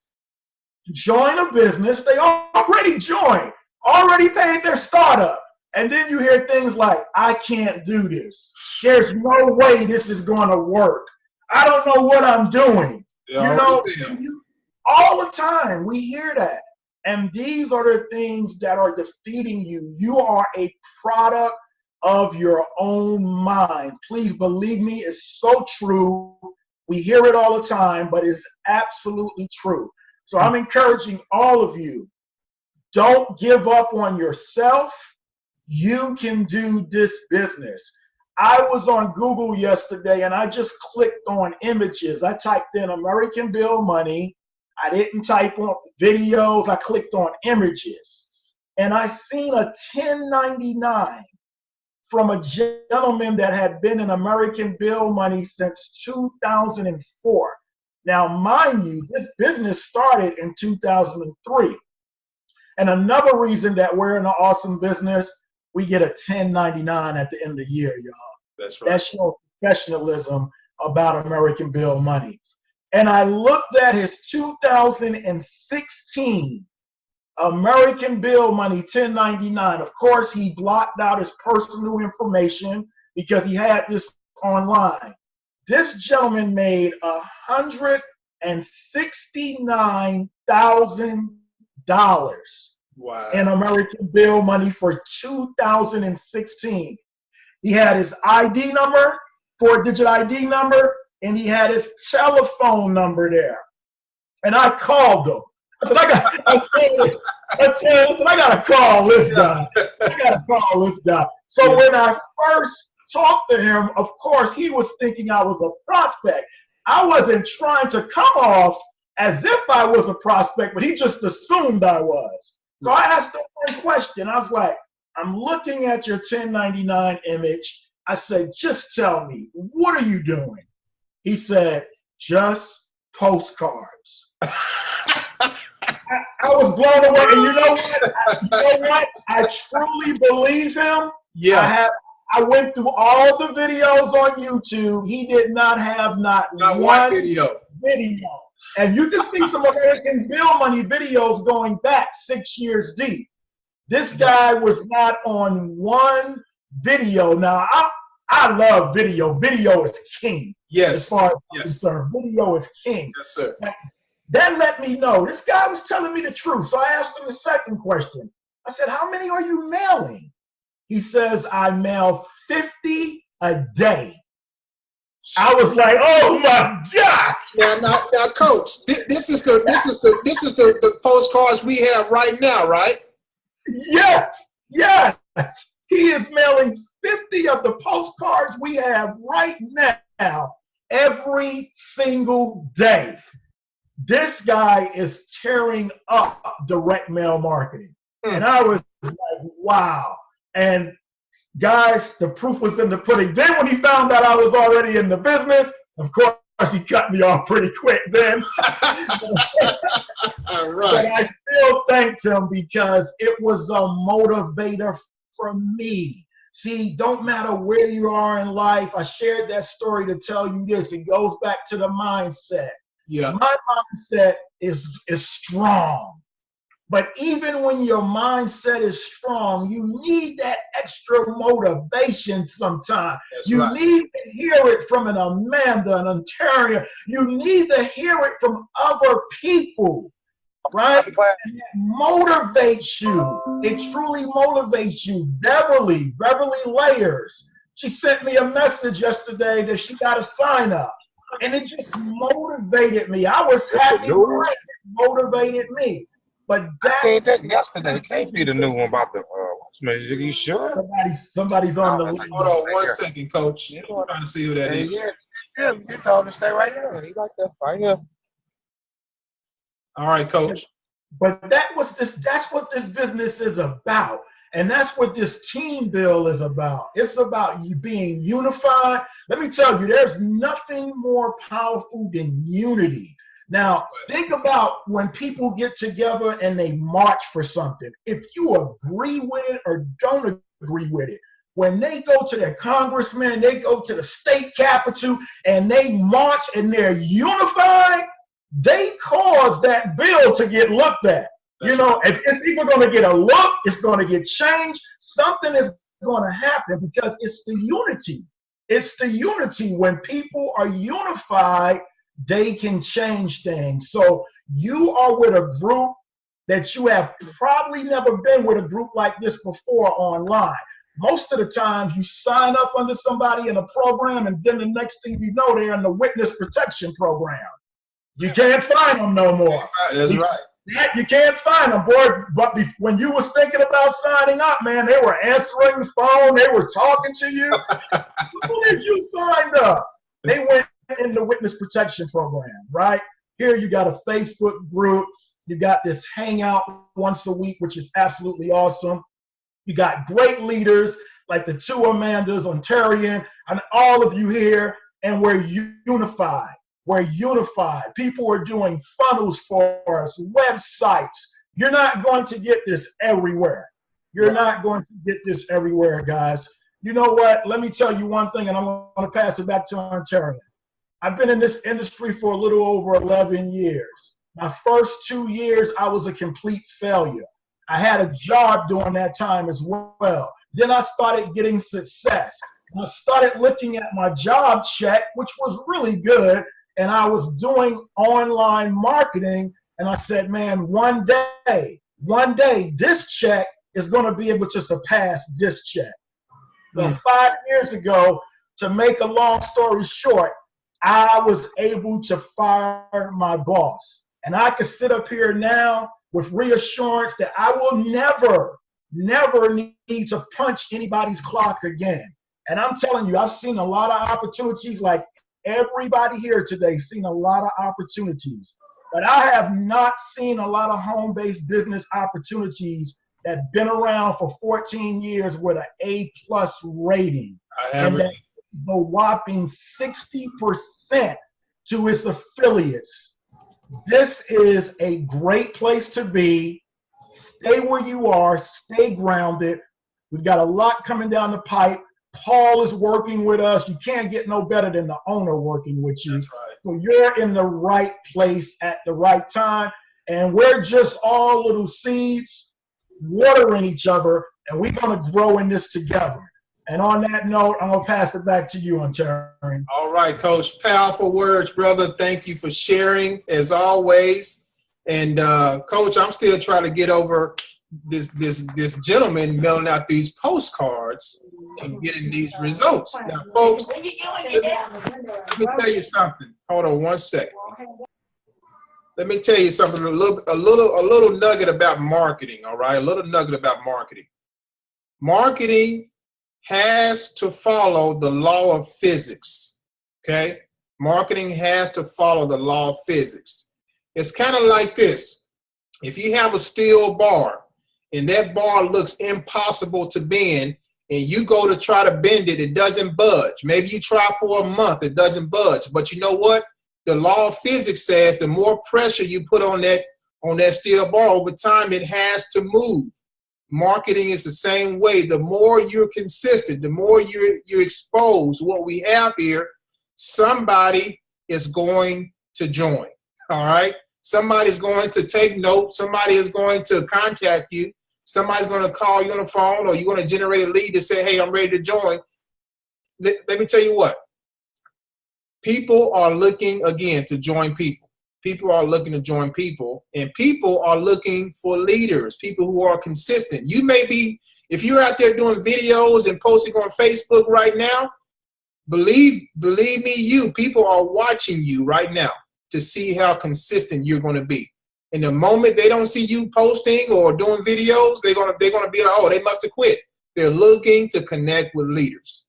join a business? They already joined, already paid their startup. And then you hear things like, I can't do this. There's no way this is going to work. I don't know what I'm doing. Yeah, all the time we hear that. And these are the things that are defeating you. You are a product of your own mind. Please believe me, it's so true. We hear it all the time, but it's absolutely true. So I'm encouraging all of you, don't give up on yourself. You can do this business. I was on Google yesterday and I just clicked on images. I typed in American Bill money. I didn't type on videos. I clicked on images. And I seen a 1099 from a gentleman that had been in American Bill money since 2004. Now, mind you, this business started in 2003. And another reason that we're in an awesome business, we get a 1099 at the end of the year, y'all. That's right. That shows professionalism about American Bill money. And I looked at his 2016 American Bill money 1099. Of course, he blocked out his personal information because he had this online. This gentleman made $169,000 in American Bill money for 2016. He had his ID number, 4-digit ID number, and he had his telephone number there. And I called him. I said, I gotta call this guy. I gotta call this guy. So when I first talked to him, of course, he was thinking I was a prospect. I wasn't trying to come off as if I was a prospect, but he just assumed I was. So I asked him one question. I was like, I'm looking at your 1099 image. I said, just tell me, what are you doing? He said, just postcards. I was blown away. And you know what? I truly believe him. Yeah. I went through all the videos on YouTube. He did not have not one video. And you can see some American Bill Money videos going back 6 years deep. This guy was not on one video. Now, I love video. Video is king. Yes. As far as I'm concerned, video is king. Yes, sir. That let me know. This guy was telling me the truth. So I asked him the second question. I said, how many are you mailing? He says, I mail 50 a day. I was like, oh my God. Now, Coach, this is the postcards we have right now, right? Yes. He is mailing 50 of the postcards we have right now every single day. This guy is tearing up direct mail marketing. And I was like, wow. And guys, the proof was in the pudding. Then when he found out I was already in the business, of course, he cut me off pretty quick then. All right. But I still thanked him because it was a motivator for me. See, don't matter where you are in life. I shared that story to tell you this. It goes back to the mindset. Yeah. My mindset is strong. But even when your mindset is strong, you need that extra motivation sometimes. You need to hear it from an Amanda, an Ontario. You need to hear it from other people, right? And it motivates you. It truly motivates you. Beverly Layers, she sent me a message yesterday that she got a sign up. And it just motivated me. I was happy. It motivated me. But I said that yesterday. It can't be the new one about the Are you sure? Somebody's on the line. Hold on 1 second, Coach. I'm trying to see who that is. Yeah, you told him to stay right here. He like that right here. All right, Coach. But that's what this business is about. And that's what this team bill is about. It's about you being unified. Let me tell you, there's nothing more powerful than unity. Now, think about when people get together and they march for something. If you agree with it or don't agree with it, when they go to their congressman, they go to the state capitol, and they march and they're unified, they cause that bill to get looked at. You know, if it's either going to get a look, it's going to get changed, something is going to happen because it's the unity. It's the unity. When people are unified, they can change things. So you are with a group that you have probably never been with a group like this before online. Most of the times you sign up under somebody in a program and then the next thing you know, they're in the witness protection program. You can't find them no more. That's right. You can't find them, boy. But when you was thinking about signing up, man, they were answering the phone. They were talking to you. Who did you signed up? They went in the witness protection program, right? Here you got a Facebook group. You got this hangout once a week, which is absolutely awesome. You got great leaders like the two Amandas, Ontarian, and all of you here, and we're unified. We're unified. People are doing funnels for us, websites. You're not going to get this everywhere. You're not going to get this everywhere, guys. You know what? Let me tell you one thing, and I'm going to pass it back to Ontario. I've been in this industry for a little over 11 years. My first 2 years, I was a complete failure. I had a job during that time as well. Then I started getting success. And I started looking at my job check, which was really good, and I was doing online marketing, and I said, man, one day, this check is going to be able to surpass this check. So 5 years ago, to make a long story short, I was able to fire my boss. And I can sit up here now with reassurance that I will never need to punch anybody's clock again. And I'm telling you, I've seen a lot of opportunities, like everybody here today seen a lot of opportunities. But I have not seen a lot of home-based business opportunities that have been around for 14 years with an A+ rating. And that the whopping 60% to its affiliates. This is a great place to be. Stay where you are, stay grounded. We've got a lot coming down the pipe. Paul is working with us. You can't get no better than the owner working with you. That's right. So you're in the right place at the right time. And we're just all little seeds watering each other, and we're going to grow in this together. And on that note, I'm going to pass it back to you, Ontarian. All right, Coach. Powerful words, brother. Thank you for sharing, as always. And Coach, I'm still trying to get over this gentleman mailing out these postcards and getting these results. Now, folks, let me tell you something. Hold on one second. Let me tell you something. A little nugget about marketing. All right, a little nugget about marketing. Marketing has to follow the law of physics. Okay, marketing has to follow the law of physics. It's kind of like this. If you have a steel bar and that bar looks impossible to bend, and you go to try to bend it, it doesn't budge. Maybe you try for a month, it doesn't budge. But you know what? The law of physics says the more pressure you put on that steel bar, over time it has to move. Marketing is the same way. The more you're consistent, the more you expose what we have here, somebody is going to join. All right? Somebody's going to take notes. Somebody is going to contact you. Somebody's going to call you on the phone, or you're going to generate a lead to say, hey, I'm ready to join. Let me tell you what. People are looking, again, to join people. People are looking to join people, and people are looking for leaders, people who are consistent. You may be, if you're out there doing videos and posting on Facebook right now, believe me, people are watching you right now to see how consistent you're going to be. And the moment they don't see you posting or doing videos, they're gonna be like, oh, they must have quit. They're looking to connect with leaders.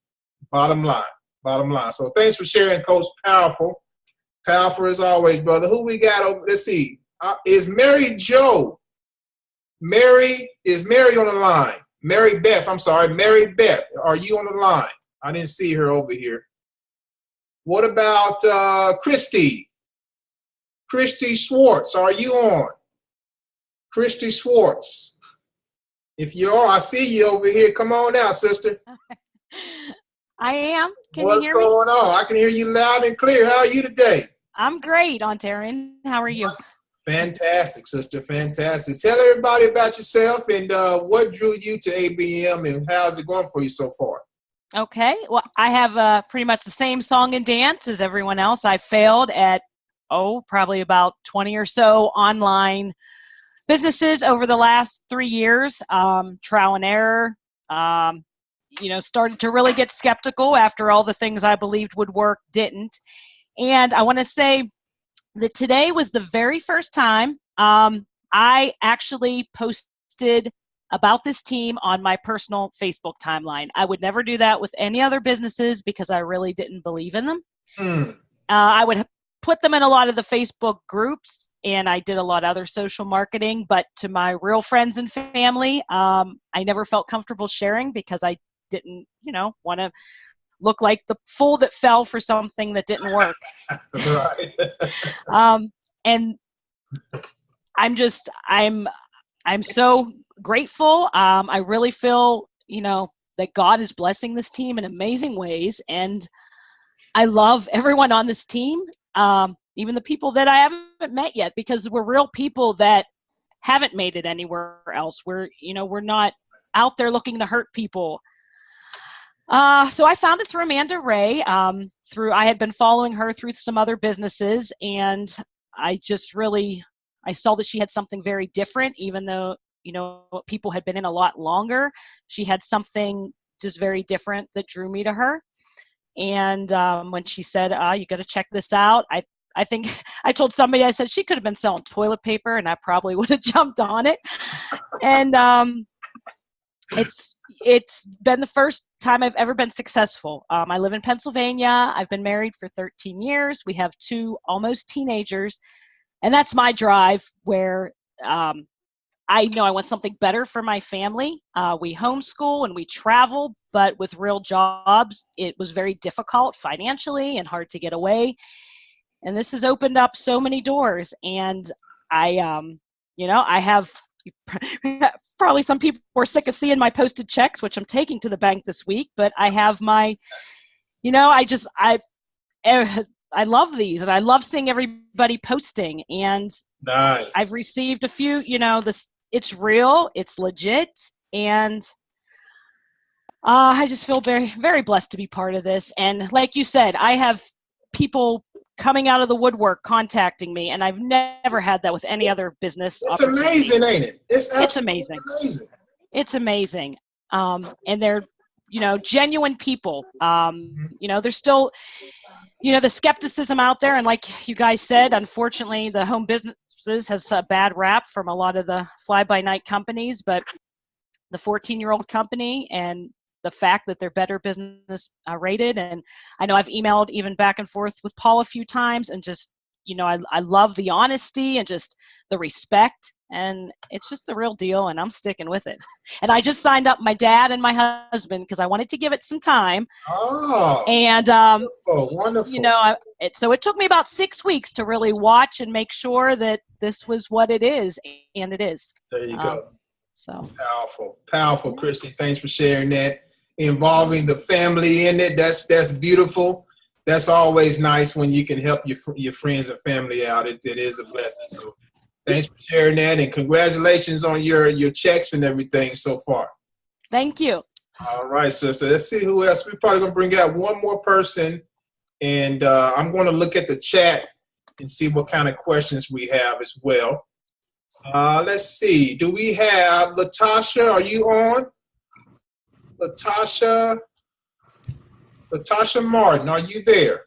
Bottom line. So thanks for sharing, Coach. Powerful as always, brother. Who we got over? Let's see. Is Mary Jo? Is Mary on the line? Mary Beth, are you on the line? I didn't see her over here. What about Christy? Christy Schwartz, are you on? Christy Schwartz. If you are, I see you over here. Come on out, sister. I am. Can What's you hear me? going on? I can hear you loud and clear. How are you today? I'm great, Ontarian. How are you? Fantastic, sister. Fantastic. Tell everybody about yourself and what drew you to ABM and how's it going for you so far? Okay. Well, I have pretty much the same song and dance as everyone else. I failed at, probably about 20 or so online businesses over the last 3 years. Trial and error. Started to really get skeptical after all the things I believed would work didn't. And I want to say that today was the very first time I actually posted about this team on my personal Facebook timeline. I would never do that with any other businesses because I really didn't believe in them. I would put them in a lot of the Facebook groups, and I did a lot of other social marketing, but to my real friends and family, I never felt comfortable sharing because I didn't, want to look like the fool that fell for something that didn't work. And I'm so grateful. I really feel, that God is blessing this team in amazing ways. And I love everyone on this team, even the people that I haven't met yet, because we're real people that haven't made it anywhere else. We're not out there looking to hurt people. So I found it through Amanda Ray. I had been following her through some other businesses, and I saw that she had something very different, even though, people had been in a lot longer. She had something just very different that drew me to her. And when she said, you got to check this out, I think I told somebody, I said, she could have been selling toilet paper and I probably would have jumped on it. And it's been the first time I've ever been successful. I live in Pennsylvania. I've been married for 13 years. We have 2 almost teenagers. And that's my drive, where I know I want something better for my family. We homeschool and we travel, but with real jobs, it was very difficult financially and hard to get away. And this has opened up so many doors. And I have probably some people were sick of seeing my posted checks, which I'm taking to the bank this week, but I have my, I love these, and I love seeing everybody posting, and Nice. I've received a few, it's real, it's legit, and I just feel very, very blessed to be part of this. And like you said, I have people coming out of the woodwork contacting me, and I've never had that with any other business. It's amazing, ain't it? It's amazing. Amazing. It's amazing. And they're, genuine people. There's still, the skepticism out there. And like you guys said, unfortunately, the home businesses has a bad rap from a lot of the fly-by-night companies, but the 14-year-old company and the fact that they're better business rated. And I know I've emailed even back and forth with Paul a few times, and just, I love the honesty and just the respect, and it's just the real deal, and I'm sticking with it. And I just signed up my dad and my husband because I wanted to give it some time. Oh, and wonderful. So it took me about 6 weeks to really watch and make sure that this was what it is, and it is. There you go. So powerful, Christy. Thanks for sharing that. Involving the family in it, that's beautiful. That's always nice when you can help your friends and family out. It is a blessing. So thanks for sharing that, and congratulations on your checks and everything so far. Thank you. All right, sister. Let's see who else. We're probably going to bring out one more person, and I'm going to look at the chat and see what kind of questions we have as well. Let's see. Do we have Latasha? Are you on? Latasha Martin, are you there?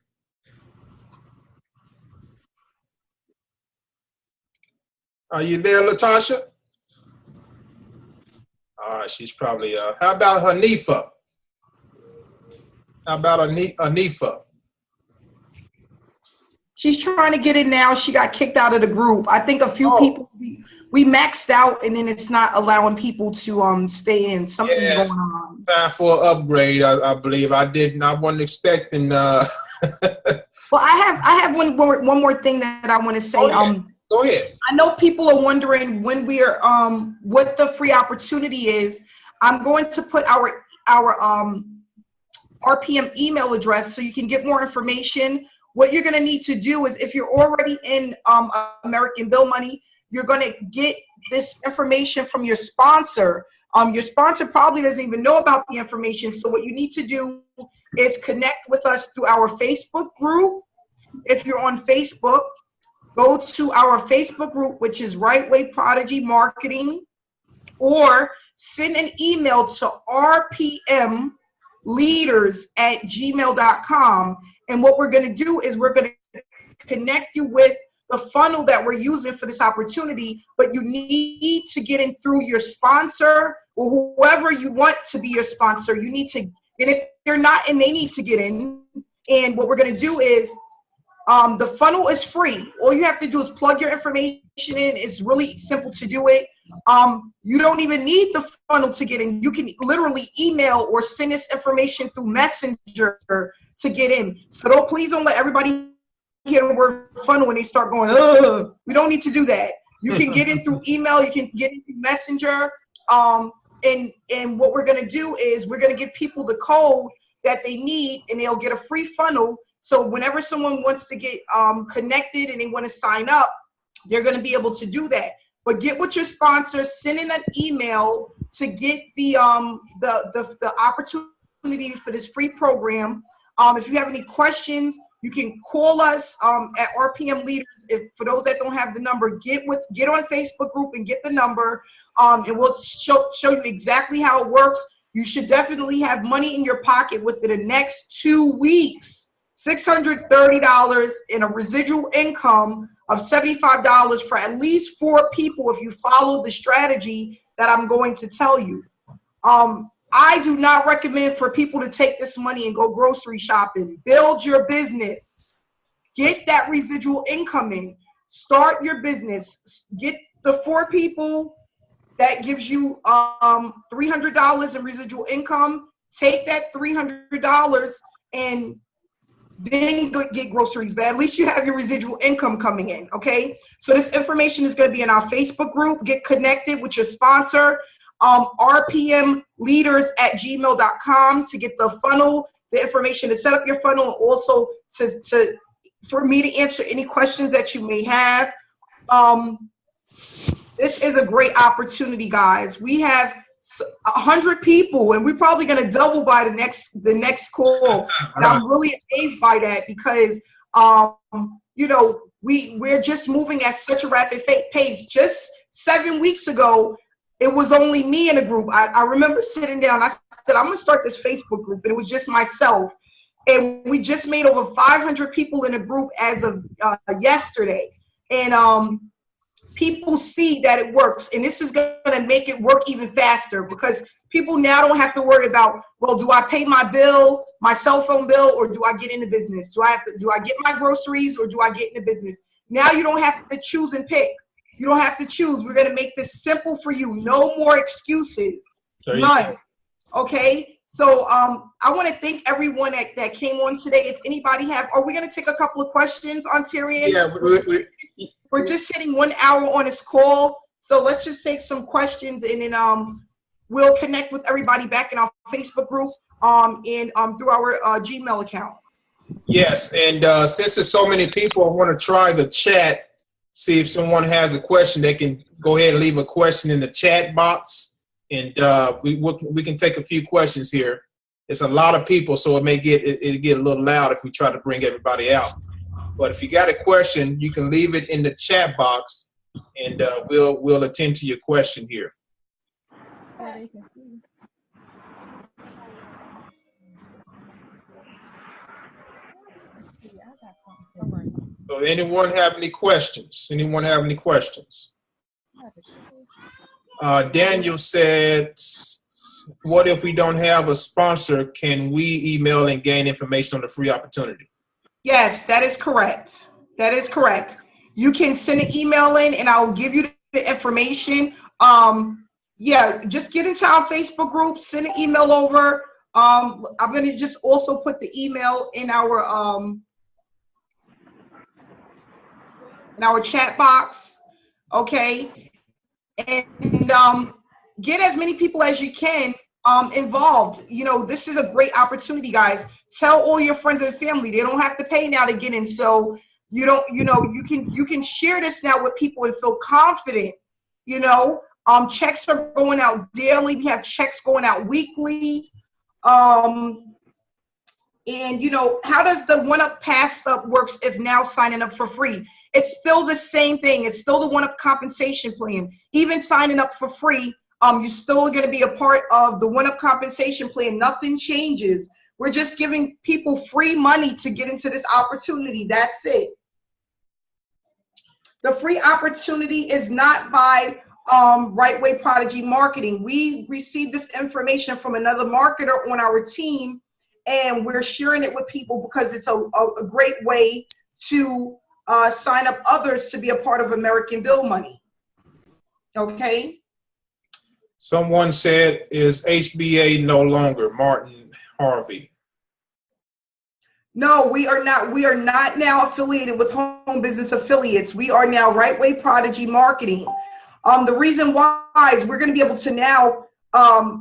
Are you there, Latasha? All right, she's probably, how about Hanifa? How about Hanifa? She's trying to get in now. She got kicked out of the group. I think a few people, we maxed out, and then it's not allowing people to stay in. Something's going on. Time for an upgrade, I believe. I wasn't expecting. Well, I have one more thing that I want to say. Go ahead. I know people are wondering when we are what the free opportunity is. I'm going to put our RPM email address so you can get more information. What you're going to need to do is, if you're already in American Bill Money, you're going to get this information from your sponsor. Your sponsor probably doesn't even know about the information. So what you need to do is connect with us through our Facebook group. If you're on Facebook, go to our Facebook group, which is Right Way Prodigy Marketing, or send an email to rpmleaders@gmail.com. And what we're going to do is we're going to connect you with the funnel that we're using for this opportunity, but you need to get in through your sponsor or whoever you want to be your sponsor. You need to, and if they're not, and they need to get in. And what we're going to do is, the funnel is free. All you have to do is plug your information in. It's really simple to do it. You don't even need the funnel to get in. You can literally email or send this information through Messenger to get in. So please don't let everybody hear the word funnel when they start going, ugh. We don't need to do that. You can get in through email. You can get in through Messenger. And what we're going to do is we're going to give people the code that they need, and they'll get a free funnel. So whenever someone wants to get connected and they want to sign up, they're going to be able to do that. But get with your sponsor, send in an email to get the opportunity for this free program. If you have any questions, you can call us at RPM Leaders. If for those that don't have the number, get on Facebook group and get the number, and we'll show you exactly how it works. You should definitely have money in your pocket within the next 2 weeks. $630 in a residual income of $75 for at least 4 people if you follow the strategy that I'm going to tell you. I do not recommend for people to take this money and go grocery shopping. Build your business. Get that residual income in. Start your business. Get the 4 people that gives you $300 in residual income. Take that $300 and then go get groceries, but at least you have your residual income coming in, okay? So this information is going to be in our Facebook group. Get connected with your sponsor, rpmleaders@gmail.com, to get the funnel, the information to set up your funnel, and also for me to answer any questions that you may have. This is a great opportunity, guys. We have 100 people, and we're probably going to double by the next call. And I'm really amazed by that because, you know, we're just moving at such a rapid pace. Just 7 weeks ago, it was only me in a group. I remember sitting down. I said, I'm going to start this Facebook group, and it was just myself. And we just made over 500 people in a group as of yesterday. And people see that it works, and this is going to make it work even faster because people now don't have to worry about, well, do I pay my bill, my cell phone bill, or do I get into business? Do I get my groceries, or do I get into business? Now you don't have to choose and pick. You don't have to choose. We're going to make this simple for you. No more excuses. None. Okay. So I want to thank everyone that came on today. If anybody are we going to take a couple of questions on Tyrion? Yeah, we're just hitting 1 hour on this call. So let's just take some questions, and then we'll connect with everybody back in our Facebook group and through our Gmail account. Yes, and since there's so many people, I want to try the chat, see if someone has a question. They can go ahead and leave a question in the chat box, and we can take a few questions here. It's a lot of people, so it may get a little loud if we try to bring everybody out. But if you got a question, you can leave it in the chat box, and we'll attend to your question here. So anyone have any questions? Anyone have any questions? Daniel said, what if we don't have a sponsor? Can we email and gain information on the free opportunity? Yes, that is correct. That is correct. You can send an email in, and I'll give you the information. Yeah, just get into our Facebook group, send an email over. I'm going to just also put the email in our chat box, okay? And get as many people as you can involved. You know, this is a great opportunity, guys. Tell all your friends and family. They don't have to pay now to get in. So you can share this now with people and feel confident. You know, checks are going out daily. We have checks going out weekly. And you know, how does the one-up pass-up works if now signing up for free? It's still the same thing. It's still the one-up compensation plan. Even signing up for free, you're still going to be a part of the one-up compensation plan. Nothing changes. We're just giving people free money to get into this opportunity. That's it. The free opportunity is not by Right Way Prodigy Marketing. We received this information from another marketer on our team, and we're sharing it with people because it's a great way to sign up others to be a part of American Bill Money. Okay? Someone said, is HBA no longer Martin Harvey? No, we are not. We are not now affiliated with Home Business Affiliates. We are now Right Way Prodigy Marketing. The reason why is we're going to be able to now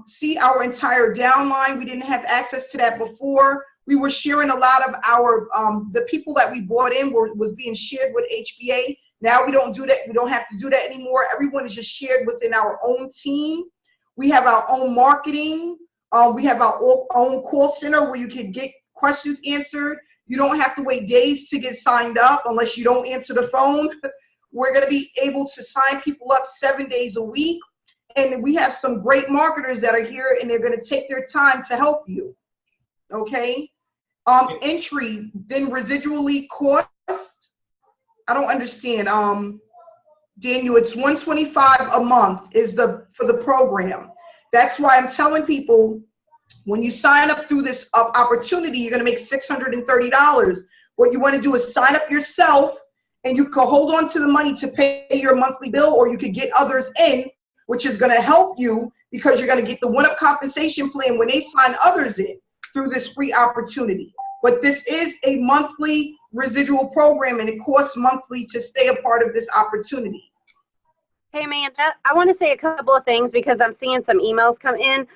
see our entire downline. We didn't have access to that before. We were sharing a lot of our, the people that we brought in was being shared with HBA. Now we don't do that. We don't have to do that anymore. Everyone is just shared within our own team. We have our own marketing. We have our own call center where you can get questions answered. You don't have to wait days to get signed up unless you don't answer the phone. We're going to be able to sign people up 7 days a week. And we have some great marketers that are here, and they're going to take their time to help you. Okay? Entry, then residually cost. I don't understand. Daniel, it's $125 a month is for the program. That's why I'm telling people, when you sign up through this opportunity, you're going to make $630. What you want to do is sign up yourself, and you can hold on to the money to pay your monthly bill, or you could get others in, which is going to help you because you're going to get the one-up compensation plan when they sign others in through this free opportunity. But this is a monthly residual program, and it costs monthly to stay a part of this opportunity. Hey, Amanda, I want to say a couple of things because I'm seeing some emails come in.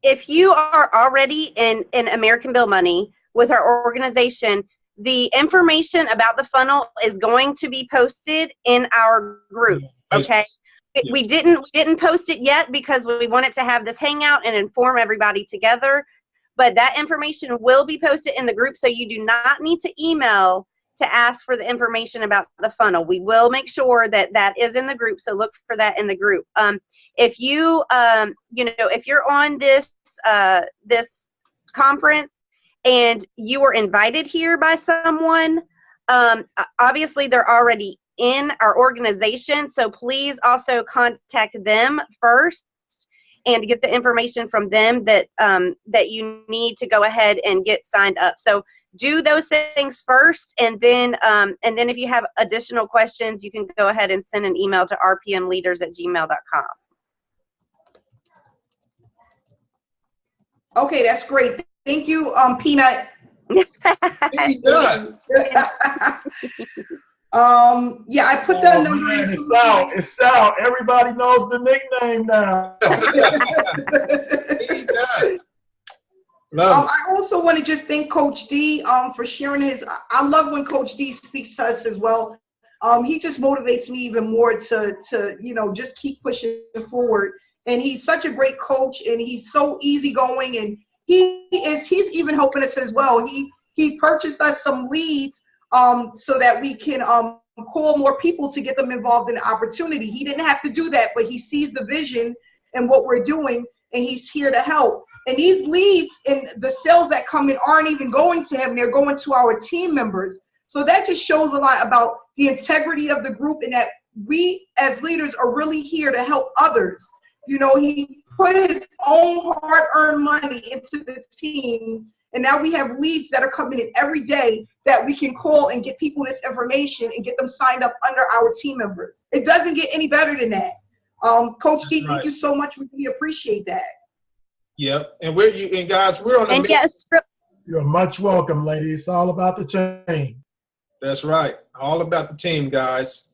If you are already in American Bill Money with our organization, the information about the funnel is going to be posted in our group. Okay. We didn't post it yet because we wanted to have this hangout and inform everybody together. But that information will be posted in the group, so you do not need to email to ask for the information about the funnel. We will make sure that that is in the group, so look for that in the group. If you, if you're on this this conference and you were invited here by someone, obviously they're already in our organization, so please also contact them first and get the information from them that that you need to go ahead and get signed up. So do those things first, and then if you have additional questions, you can go ahead and send an email to rpmleaders@gmail.com. Okay, that's great. Thank you, Peanut. Yeah, I put that number in. It's out. Everybody knows the nickname now. I also want to just thank Coach D for sharing his. I love when Coach D speaks to us as well. He just motivates me even more to just keep pushing forward. And he's such a great coach, and he's so easygoing, and he's even helping us as well. He purchased us some leads so that we can call more people to get them involved in the opportunity. He didn't have to do that, but he sees the vision and what we're doing, and he's here to help. And these leads and the sales that come in aren't even going to him. They're going to our team members. So that just shows a lot about the integrity of the group, and that we as leaders are really here to help others. He put his own hard-earned money into the team, and now we have leads that are coming in every day that we can call and get people this information and get them signed up under our team members. It doesn't get any better than that. Coach D, thank you so much. We really appreciate that. Yep, and guys, we're on the. And yes, you're much welcome, ladies. It's all about the team. That's right, all about the team, guys.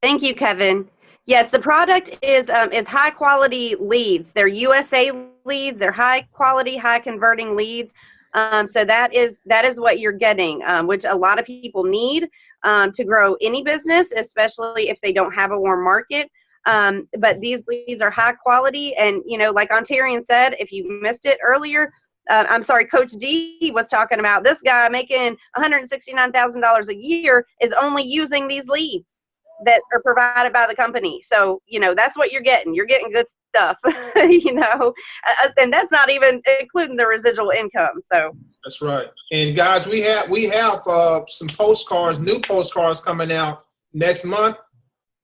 Thank you, Kevin. Yes, the product is high quality leads. They're USA leads. They're high quality, high converting leads. So that is what you're getting, which a lot of people need to grow any business, especially if they don't have a warm market. But these leads are high quality, and like Ontarian said, if you missed it earlier, Coach D was talking about this guy making $169,000 a year is only using these leads that are provided by the company. So, that's what you're getting. You're getting good stuff, and that's not even including the residual income. So that's right. And guys, we have some postcards, new postcards coming out next month,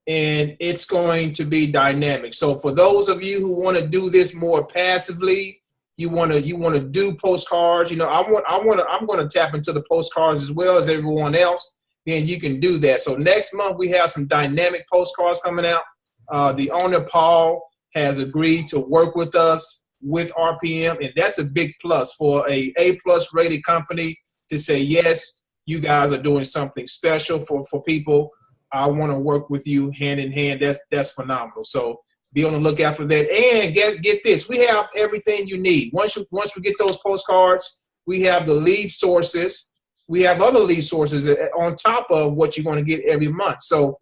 and it's going to be dynamic. So for those of you who want to do this more passively, you want to do postcards, I'm going to tap into the postcards as well as everyone else. Then you can do that. So next month we have some dynamic postcards coming out. The owner, Paul, has agreed to work with us with RPM, and that's a big plus for a A+ rated company to say, yes, you guys are doing something special for people. I want to work with you hand in hand. That's phenomenal. So be on the lookout for that. And get this, we have everything you need. Once we get those postcards, we have the lead sources. We have other lead sources on top of what you're going to get every month. So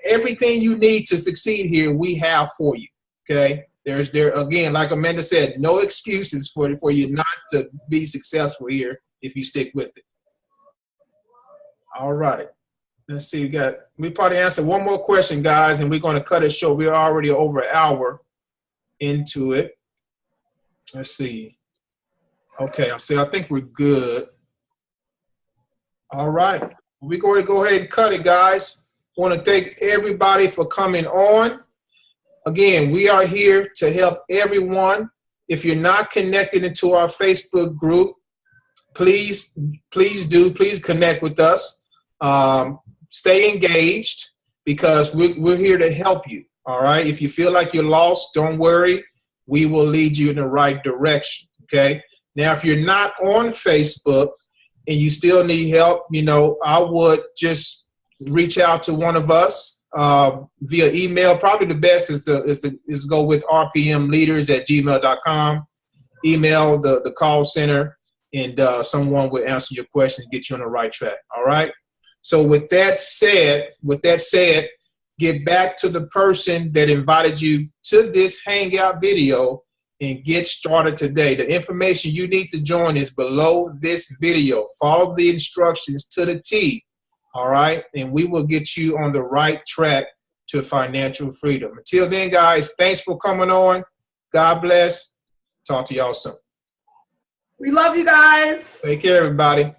everything you need to succeed here, we have for you. Okay. There again, like Amanda said, no excuses for you not to be successful here if you stick with it. All right. Let's see. We probably answered one more question, guys, and we're going to cut it short. We're already over an hour into it. Let's see. Okay. I think we're good. All right. We're going to go ahead and cut it, guys. I want to thank everybody for coming on. Again, we are here to help everyone. If you're not connected into our Facebook group, please connect with us. Stay engaged because we're here to help you. All right. If you feel like you're lost, don't worry. we will lead you in the right direction, okay? Now, if you're not on Facebook and you still need help, you know, I would just reach out to one of us via email. Probably the best is to go with rpmleaders@gmail.com. Email the call center, and someone will answer your question and get you on the right track. All right. So with that said, get back to the person that invited you to this Hangout video and get started today. The information you need to join is below this video. Follow the instructions to the T. All right. And we will get you on the right track to financial freedom. Until then, guys, thanks for coming on. God bless. Talk to y'all soon. We love you guys. Take care, everybody.